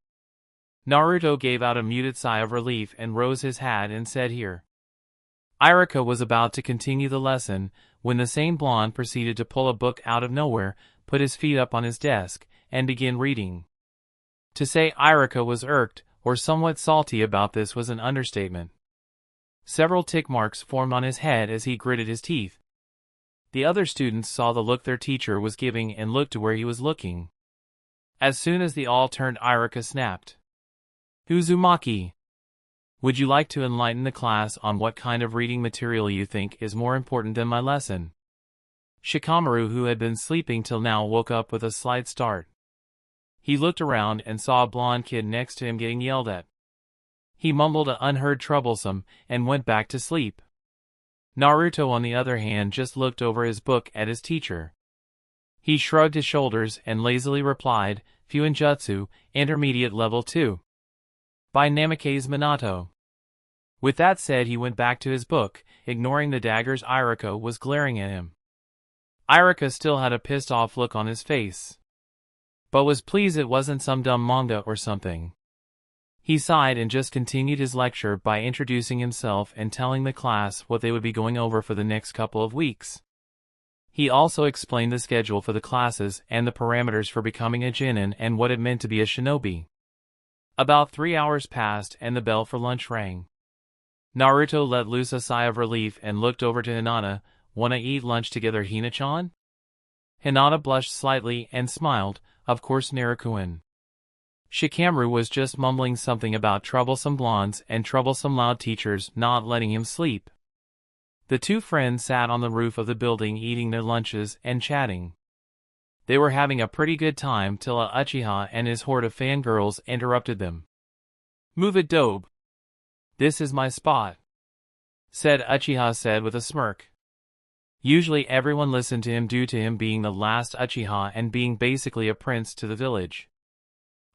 Naruto gave out a muted sigh of relief and rose his hat and said, Here. Irika was about to continue the lesson, when the same blonde proceeded to pull a book out of nowhere, put his feet up on his desk, and begin reading. To say Irika was irked, or somewhat salty about this was an understatement. Several tick marks formed on his head as he gritted his teeth. The other students saw the look their teacher was giving and looked to where he was looking. As soon as they all turned, Irika snapped. Uzumaki! Would you like to enlighten the class on what kind of reading material you think is more important than my lesson? Shikamaru, who had been sleeping till now, woke up with a slight start. He looked around and saw a blonde kid next to him getting yelled at. He mumbled an unheard troublesome and went back to sleep. Naruto, on the other hand, just looked over his book at his teacher. He shrugged his shoulders and lazily replied, Fuinjutsu, Intermediate Level 2. By Namikaze Minato. With that said, he went back to his book, ignoring the daggers Irika was glaring at him. Irika still had a pissed-off look on his face, but was pleased it wasn't some dumb manga or something. He sighed and just continued his lecture by introducing himself and telling the class what they would be going over for the next couple of weeks. He also explained the schedule for the classes and the parameters for becoming a genin and what it meant to be a shinobi. About 3 hours passed and the bell for lunch rang. Naruto let loose a sigh of relief and looked over to Hinata. Wanna eat lunch together, Hina-chan? Hinata blushed slightly and smiled. Of course, Naruto-kun. Shikamaru was just mumbling something about troublesome blondes and troublesome loud teachers not letting him sleep. The two friends sat on the roof of the building eating their lunches and chatting. They were having a pretty good time till Uchiha and his horde of fangirls interrupted them. Move it, Dobe. This is my spot, Uchiha said with a smirk. Usually everyone listened to him due to him being the last Uchiha and being basically a prince to the village.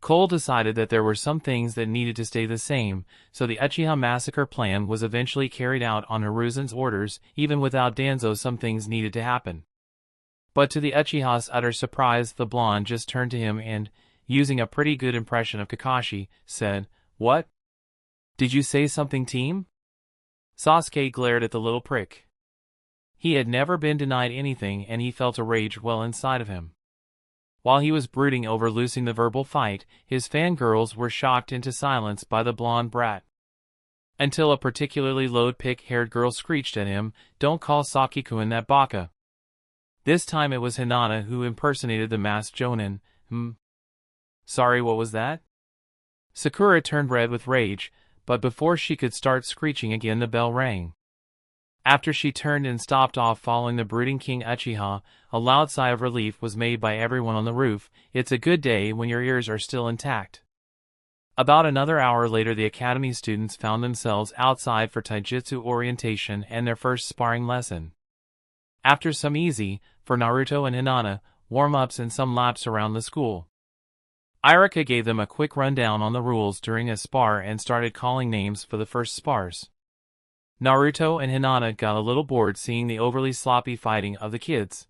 Cole decided that there were some things that needed to stay the same, so the Uchiha massacre plan was eventually carried out on Hiruzen's orders. Even without Danzo, some things needed to happen. But to the Uchiha's utter surprise, the blonde just turned to him and, using a pretty good impression of Kakashi, said, What? Did you say something, team? Sasuke glared at the little prick. He had never been denied anything and he felt a rage well inside of him. While he was brooding over losing the verbal fight, his fangirls were shocked into silence by the blonde brat. Until a particularly low-pick-haired girl screeched at him, Don't call Saki-kun that baka. This time it was Hinata who impersonated the masked Jonin. Sorry, what was that? Sakura turned red with rage, but before she could start screeching again the bell rang. After she turned and stopped off following the brooding King Uchiha, a loud sigh of relief was made by everyone on the roof. It's a good day when your ears are still intact. About another hour later, the academy students found themselves outside for taijutsu orientation and their first sparring lesson. After some easy, for Naruto and Hinata, warm-ups and some laps around the school, Irika gave them a quick rundown on the rules during a spar and started calling names for the first spars. Naruto and Hinata got a little bored seeing the overly sloppy fighting of the kids.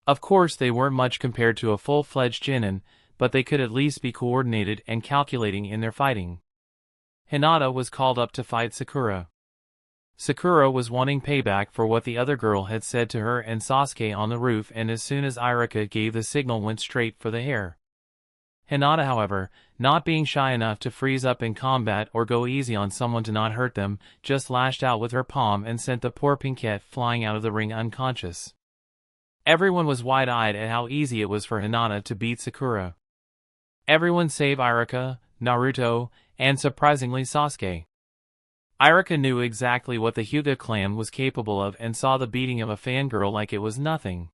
Of course, they weren't much compared to a full-fledged genin, but they could at least be coordinated and calculating in their fighting. Hinata was called up to fight Sakura. Sakura was wanting payback for what the other girl had said to her and Sasuke on the roof, and as soon as Irika gave the signal, went straight for the hair. Hinata, however, not being shy enough to freeze up in combat or go easy on someone to not hurt them, just lashed out with her palm and sent the poor Pinkette flying out of the ring unconscious. Everyone was wide-eyed at how easy it was for Hinata to beat Sakura. Everyone save Irika, Naruto, and surprisingly Sasuke. Irika knew exactly what the Hyuga clan was capable of and saw the beating of a fangirl like it was nothing.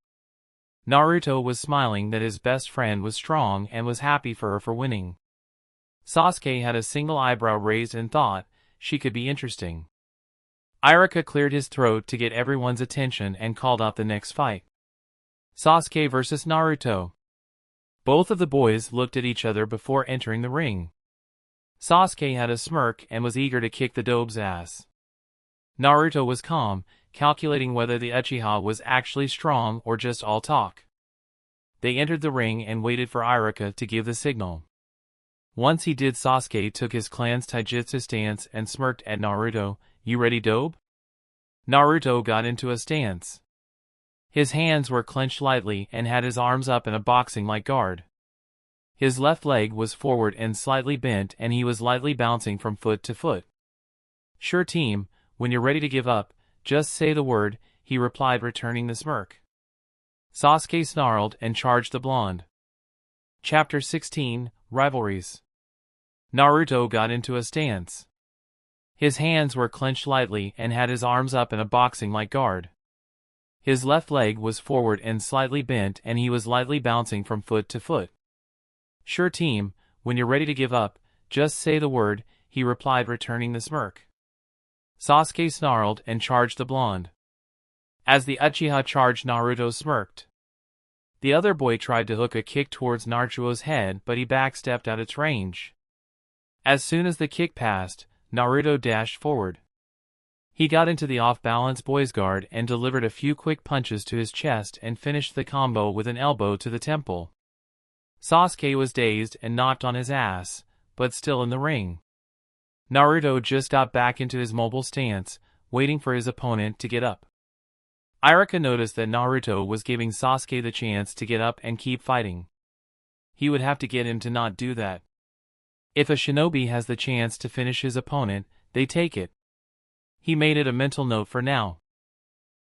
Naruto was smiling that his best friend was strong and was happy for her for winning. Sasuke had a single eyebrow raised and thought she could be interesting. Irika cleared his throat to get everyone's attention and called out the next fight. Sasuke versus Naruto. Both of the boys looked at each other before entering the ring. Sasuke had a smirk and was eager to kick the dobe's ass. Naruto was calm, calculating whether the Uchiha was actually strong or just all talk. They entered the ring and waited for Irika to give the signal. Once he did, Sasuke took his clan's taijutsu stance and smirked at Naruto. You ready, dobe? Naruto got into a stance. His hands were clenched lightly and had his arms up in a boxing-like guard. His left leg was forward and slightly bent, and he was lightly bouncing from foot to foot. "Sure, team, when you're ready to give up, just say the word," he replied, returning the smirk. Sasuke snarled and charged the blonde. Chapter 16, Rivalries. Naruto got into a stance. His hands were clenched lightly and had his arms up in a boxing-like guard. His left leg was forward and slightly bent, and he was lightly bouncing from foot to foot. "Sure, team, when you're ready to give up, just say the word," he replied, returning the smirk. Sasuke snarled and charged the blonde. As the Uchiha charged, Naruto smirked. The other boy tried to hook a kick towards Naruto's head, but he backstepped out its range. As soon as the kick passed, Naruto dashed forward. He got into the off-balance boy's guard and delivered a few quick punches to his chest and finished the combo with an elbow to the temple. Sasuke was dazed and knocked on his ass, but still in the ring. Naruto just got back into his mobile stance, waiting for his opponent to get up. Iruka noticed that Naruto was giving Sasuke the chance to get up and keep fighting. He would have to get him to not do that. If a shinobi has the chance to finish his opponent, they take it. He made it a mental note for now.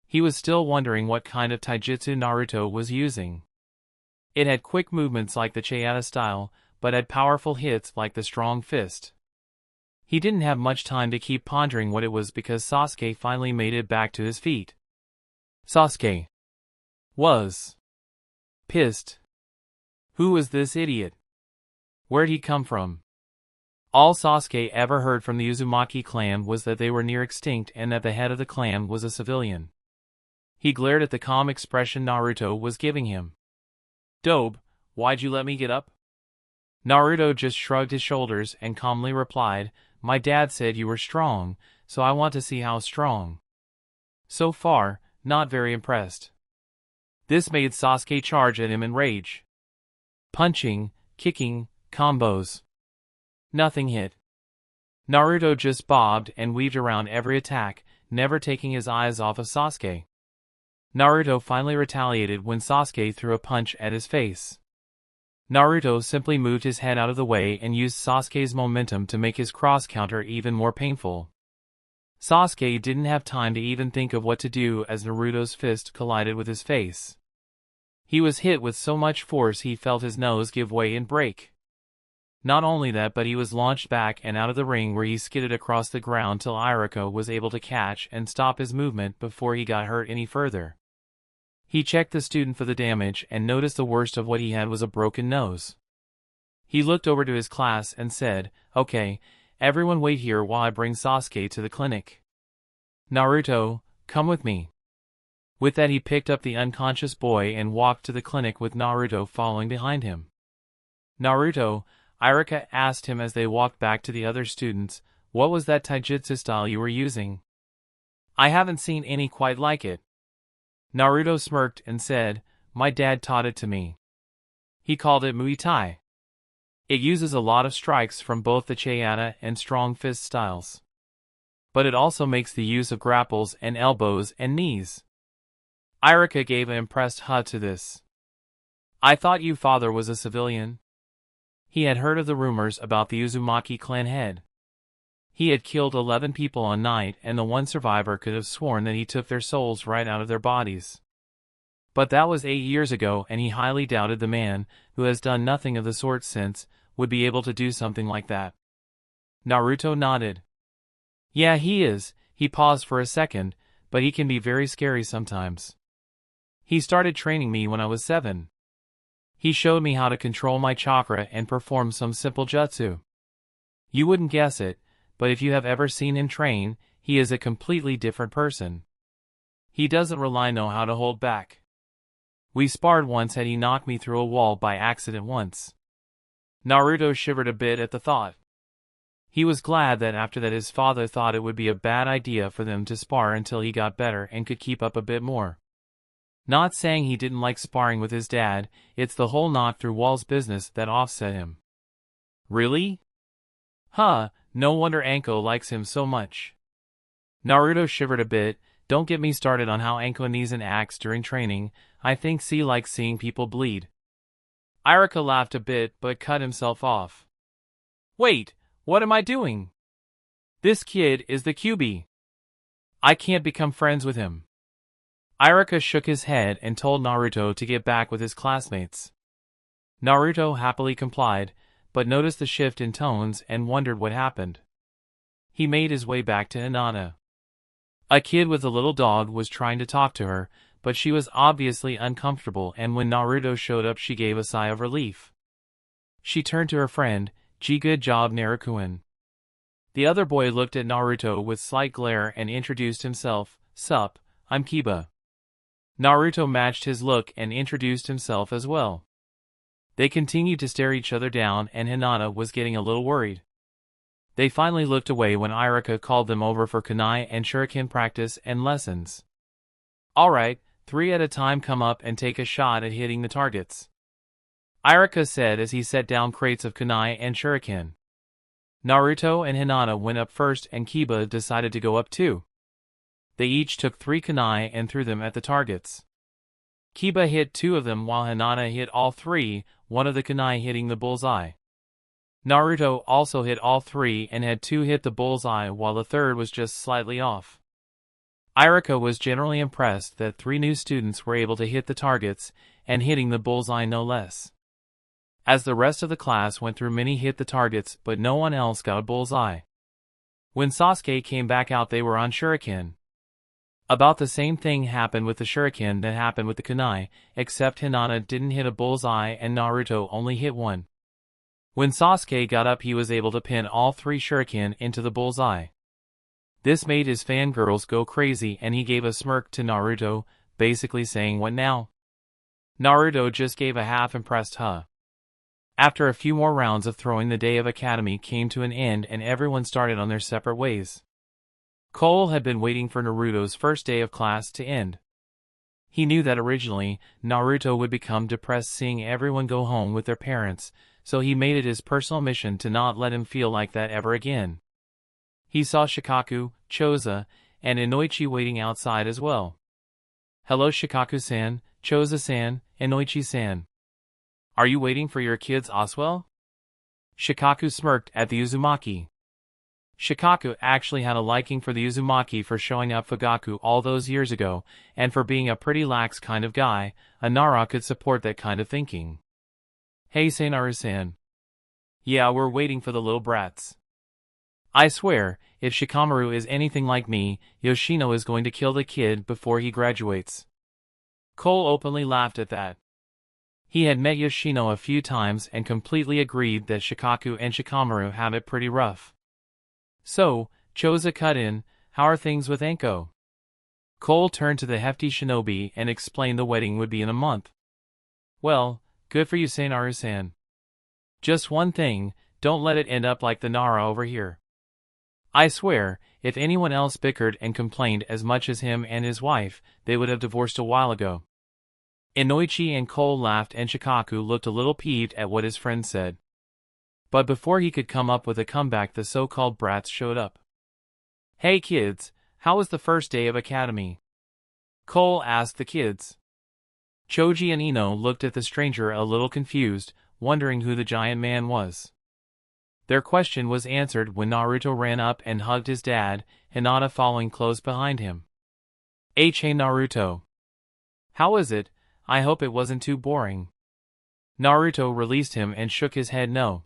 He was still wondering what kind of taijutsu Naruto was using. It had quick movements like the Chayata style, but had powerful hits like the strong fist. He didn't have much time to keep pondering what it was because Sasuke finally made it back to his feet. Sasuke was pissed. Who was this idiot? Where'd he come from? All Sasuke ever heard from the Uzumaki clan was that they were near extinct and that the head of the clan was a civilian. He glared at the calm expression Naruto was giving him. "Dobe, why'd you let me get up?" Naruto just shrugged his shoulders and calmly replied, "My dad said you were strong, so I want to see how strong." So far, not very impressed. This made Sasuke charge at him in rage. Punching, kicking, combos. Nothing hit. Naruto just bobbed and weaved around every attack, never taking his eyes off of Sasuke. Naruto finally retaliated when Sasuke threw a punch at his face. Naruto simply moved his head out of the way and used Sasuke's momentum to make his cross-counter even more painful. Sasuke didn't have time to even think of what to do as Naruto's fist collided with his face. He was hit with so much force he felt his nose give way and break. Not only that, but he was launched back and out of the ring, where he skidded across the ground till Iruka was able to catch and stop his movement before he got hurt any further. He checked the student for the damage and noticed the worst of what he had was a broken nose. He looked over to his class and said, "Okay, everyone wait here while I bring Sasuke to the clinic. Naruto, come with me." With that, he picked up the unconscious boy and walked to the clinic with Naruto following behind him. "Naruto," Iruka asked him as they walked back to the other students, "what was that taijutsu style you were using? I haven't seen any quite like it." Naruto smirked and said, "My dad taught it to me. He called it Muay Thai. It uses a lot of strikes from both the Chayata and strong fist styles. But it also makes the use of grapples and elbows and knees." Iruka gave an impressed "huh" to this. "I thought your father was a civilian." He had heard of the rumors about the Uzumaki clan head. He had killed 11 people on night, and the one survivor could have sworn that he took their souls right out of their bodies. But that was 8 years ago, and he highly doubted the man, who has done nothing of the sort since, would be able to do something like that. Naruto nodded. "Yeah, he is." He paused for a second, "but he can be very scary sometimes. He started training me when I was 7. He showed me how to control my chakra and perform some simple jutsu. You wouldn't guess it, but if you have ever seen him train, he is a completely different person. He doesn't know how to hold back. We sparred once and he knocked me through a wall by accident once." Naruto shivered a bit at the thought. He was glad that after that his father thought it would be a bad idea for them to spar until he got better and could keep up a bit more. Not saying he didn't like sparring with his dad, it's the whole knock through walls business that offset him. "Really? Huh, no wonder Anko likes him so much." Naruto shivered a bit, Don't get me started on how Anko knees and acts during training. I think C likes seeing people bleed. Irika laughed a bit but cut himself off. Wait, what am I doing? This kid is the QB. I can't become friends with him. Irika shook his head and told Naruto to get back with his classmates. Naruto happily complied, but noticed the shift in tones and wondered what happened. He made his way back to Hinata. A kid with a little dog was trying to talk to her, but she was obviously uncomfortable, and when Naruto showed up she gave a sigh of relief. She turned to her friend, Good job Naruto-kun. The other boy looked at Naruto with slight glare and introduced himself. Sup, I'm Kiba. Naruto matched his look and introduced himself as well. They continued to stare each other down, and Hinata was getting a little worried. They finally looked away when Irika called them over for kunai and shuriken practice and lessons. Alright, 3 at a time, come up and take a shot at hitting the targets, Irika said as he set down crates of kunai and shuriken. Naruto and Hinata went up first and Kiba decided to go up too. They each took 3 kunai and threw them at the targets. Kiba hit 2 of them while Hinata hit all 3, one of the kunai hitting the bullseye. Naruto also hit all 3 and had 2 hit the bullseye while the third was just slightly off. Irika was generally impressed that 3 new students were able to hit the targets and hitting the bullseye no less. As the rest of the class went through, many hit the targets but no one else got a bullseye. When Sasuke came back out they were on shuriken. About the same thing happened with the shuriken that happened with the kunai, except Hinata didn't hit a bullseye and Naruto only hit 1. When Sasuke got up he was able to pin all 3 shuriken into the bullseye. This made his fangirls go crazy and he gave a smirk to Naruto, basically saying, "What now?" Naruto just gave a half-impressed huh. After a few more rounds of throwing, the day of academy came to an end and everyone started on their separate ways. Cole had been waiting for Naruto's first day of class to end. He knew that originally, Naruto would become depressed seeing everyone go home with their parents, so he made it his personal mission to not let him feel like that ever again. He saw Shikaku, Choza, and Inoichi waiting outside as well. "Hello Shikaku-san, Choza-san, Inoichi-san. Are you waiting for your kids Oswell?" Shikaku smirked at the Uzumaki. Shikaku actually had a liking for the Uzumaki for showing up Fugaku all those years ago, and for being a pretty lax kind of guy. Nara could support that kind of thinking. "Hey Seinaru-san. Yeah, we're waiting for the little brats. I swear, if Shikamaru is anything like me, Yoshino is going to kill the kid before he graduates." Cole openly laughed at that. He had met Yoshino a few times and completely agreed that Shikaku and Shikamaru have it pretty rough. "So, Choza cut in, how are things with Anko?" Cole turned to the hefty shinobi and explained the wedding would be in a month. "Well, good for you Seinaru-san. Just one thing, don't let it end up like the Nara over here. I swear, if anyone else bickered and complained as much as him and his wife, they would have divorced a while ago." Inoichi and Cole laughed and Shikaku looked a little peeved at what his friend said. But before he could come up with a comeback, the so-called brats showed up. "Hey kids, how was the first day of academy?" Cole asked the kids. Choji and Ino looked at the stranger a little confused, wondering who the giant man was. Their question was answered when Naruto ran up and hugged his dad, Hinata following close behind him. "Hey Naruto. How is it? I hope it wasn't too boring." Naruto released him and shook his head no.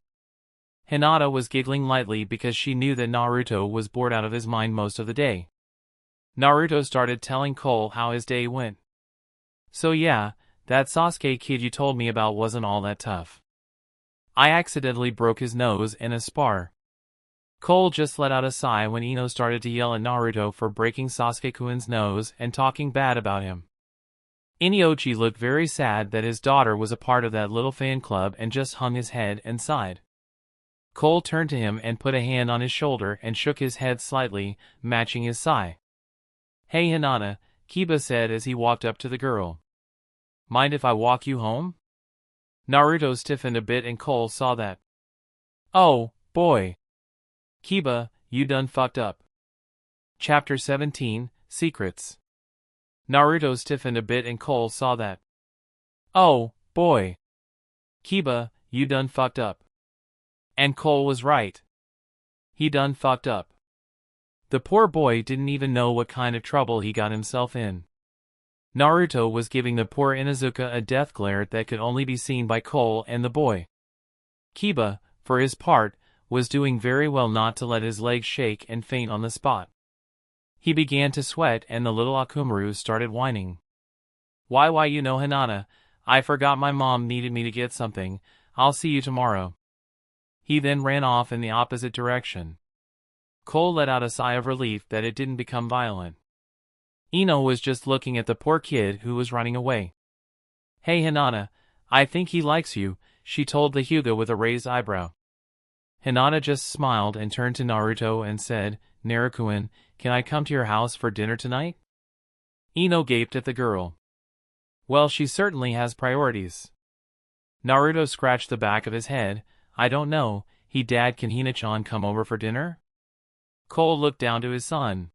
Hinata was giggling lightly because she knew that Naruto was bored out of his mind most of the day. Naruto started telling Cole how his day went. "So yeah, that Sasuke kid you told me about wasn't all that tough. I accidentally broke his nose in a spar." Cole just let out a sigh when Ino started to yell at Naruto for breaking Sasuke-kun's nose and talking bad about him. Inoichi looked very sad that his daughter was a part of that little fan club and just hung his head and sighed. Cole turned to him and put a hand on his shoulder and shook his head slightly, matching his sigh. "Hey Hinata," Kiba said as he walked up to the girl. "Mind if I walk you home?" Naruto stiffened a bit and Cole saw that. "Oh, boy. Kiba, you done fucked up." Chapter 17, secrets. Naruto stiffened a bit and Cole saw that. Oh, boy. Kiba, you done fucked up. And Cole was right. He done fucked up. The poor boy didn't even know what kind of trouble he got himself in. Naruto was giving the poor Inuzuka a death glare that could only be seen by Cole and the boy. Kiba, for his part, was doing very well not to let his legs shake and faint on the spot. He began to sweat and the little Akumaru started whining. Why you know Hinata, I forgot my mom needed me to get something, I'll see you tomorrow. He then ran off in the opposite direction. Cole let out a sigh of relief that it didn't become violent. Ino was just looking at the poor kid who was running away. Hey Hinata, I think he likes you, she told the Hyuga with a raised eyebrow. Hinata just smiled and turned to Naruto and said, Naruto-kun, can I come to your house for dinner tonight? Ino gaped at the girl. Well, she certainly has priorities. Naruto scratched the back of his head. I don't know, Dad, can Hina-chan come over for dinner? Cole looked down to his son.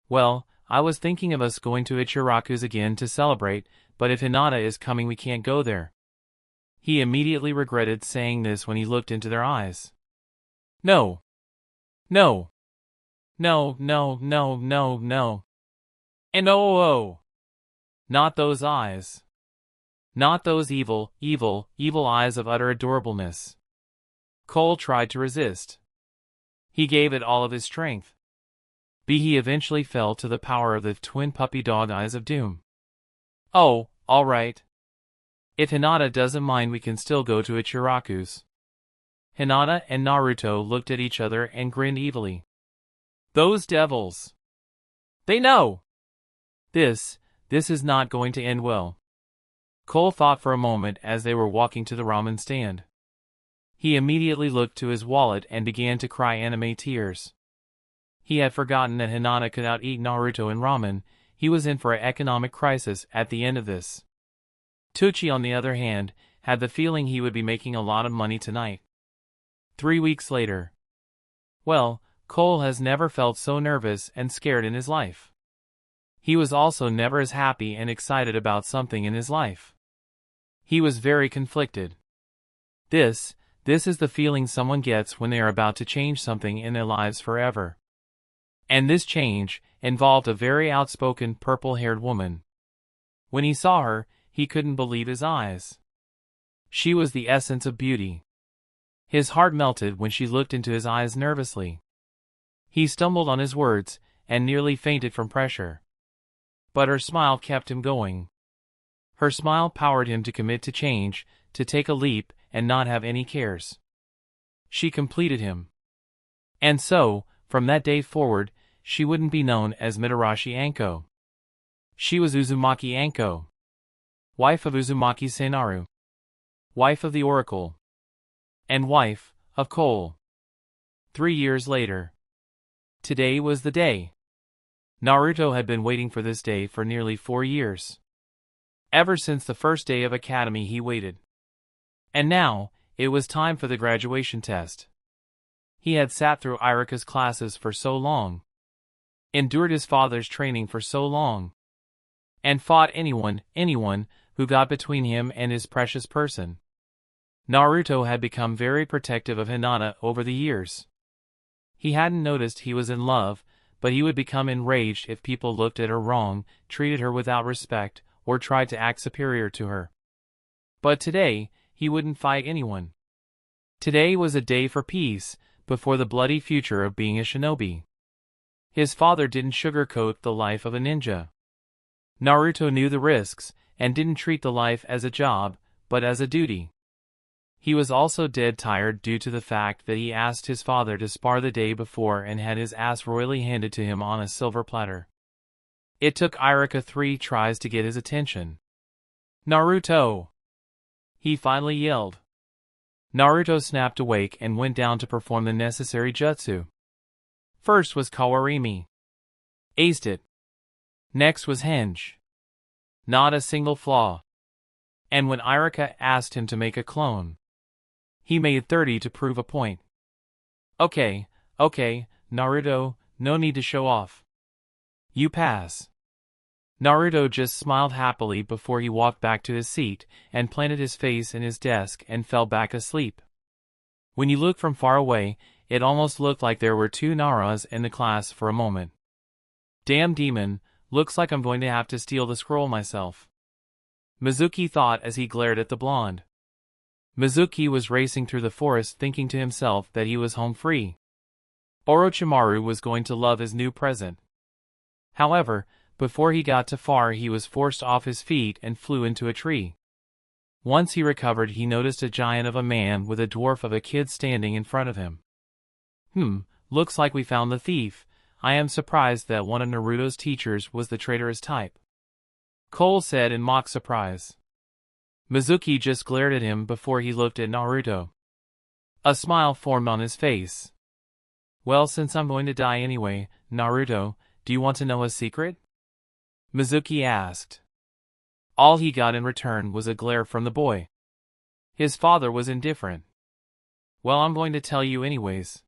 Well, I was thinking of us going to Ichiraku's again to celebrate, but if Hinata is coming we can't go there. He immediately regretted saying this when he looked into their eyes. No. No. No, no, no, no, no. And oh. Not those eyes. Not those evil, evil, evil eyes of utter adorableness. Cole tried to resist. He gave it all of his strength. He eventually fell to the power of the twin puppy dog eyes of doom. Oh, all right. If Hinata doesn't mind we can still go to Ichiraku's. Hinata and Naruto looked at each other and grinned evilly. Those devils. They know. This is not going to end well. Cole thought for a moment as they were walking to the ramen stand. He immediately looked to his wallet and began to cry anime tears. He had forgotten that Hinata could out-eat Naruto in ramen. He was in for an economic crisis at the end of this. Tucci, on the other hand, had the feeling he would be making a lot of money tonight. 3 weeks later. Well, Cole has never felt so nervous and scared in his life. He was also never as happy and excited about something in his life. He was very conflicted. This is the feeling someone gets when they are about to change something in their lives forever. And this change involved a very outspoken purple-haired woman. When he saw her, he couldn't believe his eyes. She was the essence of beauty. His heart melted when she looked into his eyes nervously. He stumbled on his words and nearly fainted from pressure. But her smile kept him going. Her smile powered him to commit to change, to take a leap and not have any cares. She completed him. And so, from that day forward, she wouldn't be known as Mitarashi Anko. She was Uzumaki Anko. Wife of Uzumaki Seinaru. Wife of the Oracle. And wife of Cole. 3 years later. Today was the day. Naruto had been waiting for this day for nearly 4 years. Ever since the first day of academy he waited. And now, it was time for the graduation test. He had sat through Irika's classes for so long. Endured his father's training for so long. And fought anyone who got between him and his precious person. Naruto had become very protective of Hinata over the years. He hadn't noticed he was in love, but he would become enraged if people looked at her wrong, treated her without respect, or tried to act superior to her. But today, he wouldn't fight anyone. Today was a day for peace, before the bloody future of being a shinobi. His father didn't sugarcoat the life of a ninja. Naruto knew the risks, and didn't treat the life as a job, but as a duty. He was also dead tired due to the fact that he asked his father to spar the day before and had his ass royally handed to him on a silver platter. It took Irika 3 tries to get his attention. Naruto! He finally yelled. Naruto snapped awake and went down to perform the necessary jutsu. First was Kawarimi. Aced it. Next was Henge. Not a single flaw. And when Irika asked him to make a clone, he made 30 to prove a point. Okay, Naruto, no need to show off. You pass. Naruto just smiled happily before he walked back to his seat and planted his face in his desk and fell back asleep. When you looked from far away, it almost looked like there were two Naras in the class for a moment. Damn demon, looks like I'm going to have to steal the scroll myself, Mizuki thought as he glared at the blonde. Mizuki was racing through the forest thinking to himself that he was home free. Orochimaru was going to love his new present. However, before he got too far he was forced off his feet and flew into a tree. Once he recovered he noticed a giant of a man with a dwarf of a kid standing in front of him. Looks like we found the thief. I am surprised that one of Naruto's teachers was the traitorous type, Cole said in mock surprise. Mizuki just glared at him before he looked at Naruto. A smile formed on his face. Well, since I'm going to die anyway, Naruto, do you want to know a secret? Mizuki asked. All he got in return was a glare from the boy. His father was indifferent. Well, I'm going to tell you anyways.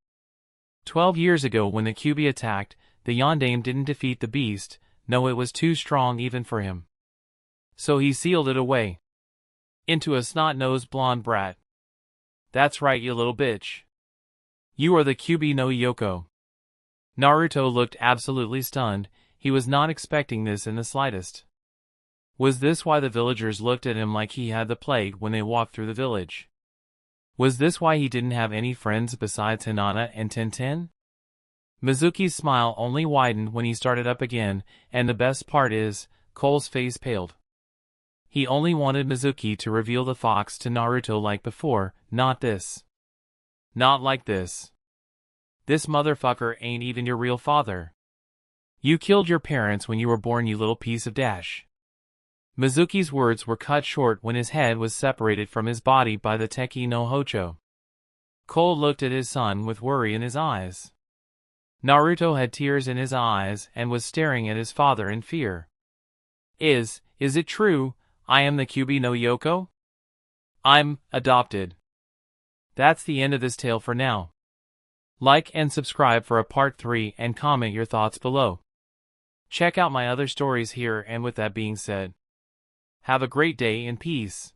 12 years ago when the Kyuubi attacked, the Yondaime didn't defeat the beast, no, it was too strong even for him. So he sealed it away. Into a snot-nosed blonde brat. That's right, you little bitch. You are the Kyuubi no Yoko. Naruto looked absolutely stunned. He was not expecting this in the slightest. Was this why the villagers looked at him like he had the plague when they walked through the village? Was this why he didn't have any friends besides Hinata and Tenten? Mizuki's smile only widened when he started up again, and the best part is, Cole's face paled. He only wanted Mizuki to reveal the fox to Naruto like before, not this. Not like this. This motherfucker ain't even your real father. You killed your parents when you were born, you little piece of dash. Mizuki's words were cut short when his head was separated from his body by the Teki no Hocho. Cole looked at his son with worry in his eyes. Naruto had tears in his eyes and was staring at his father in fear. Is it true, I am the Kyuubi no Yoko? I'm adopted. That's the end of this tale for now. Like and subscribe for a part 3 and comment your thoughts below. Check out my other stories here, and with that being said, have a great day and peace.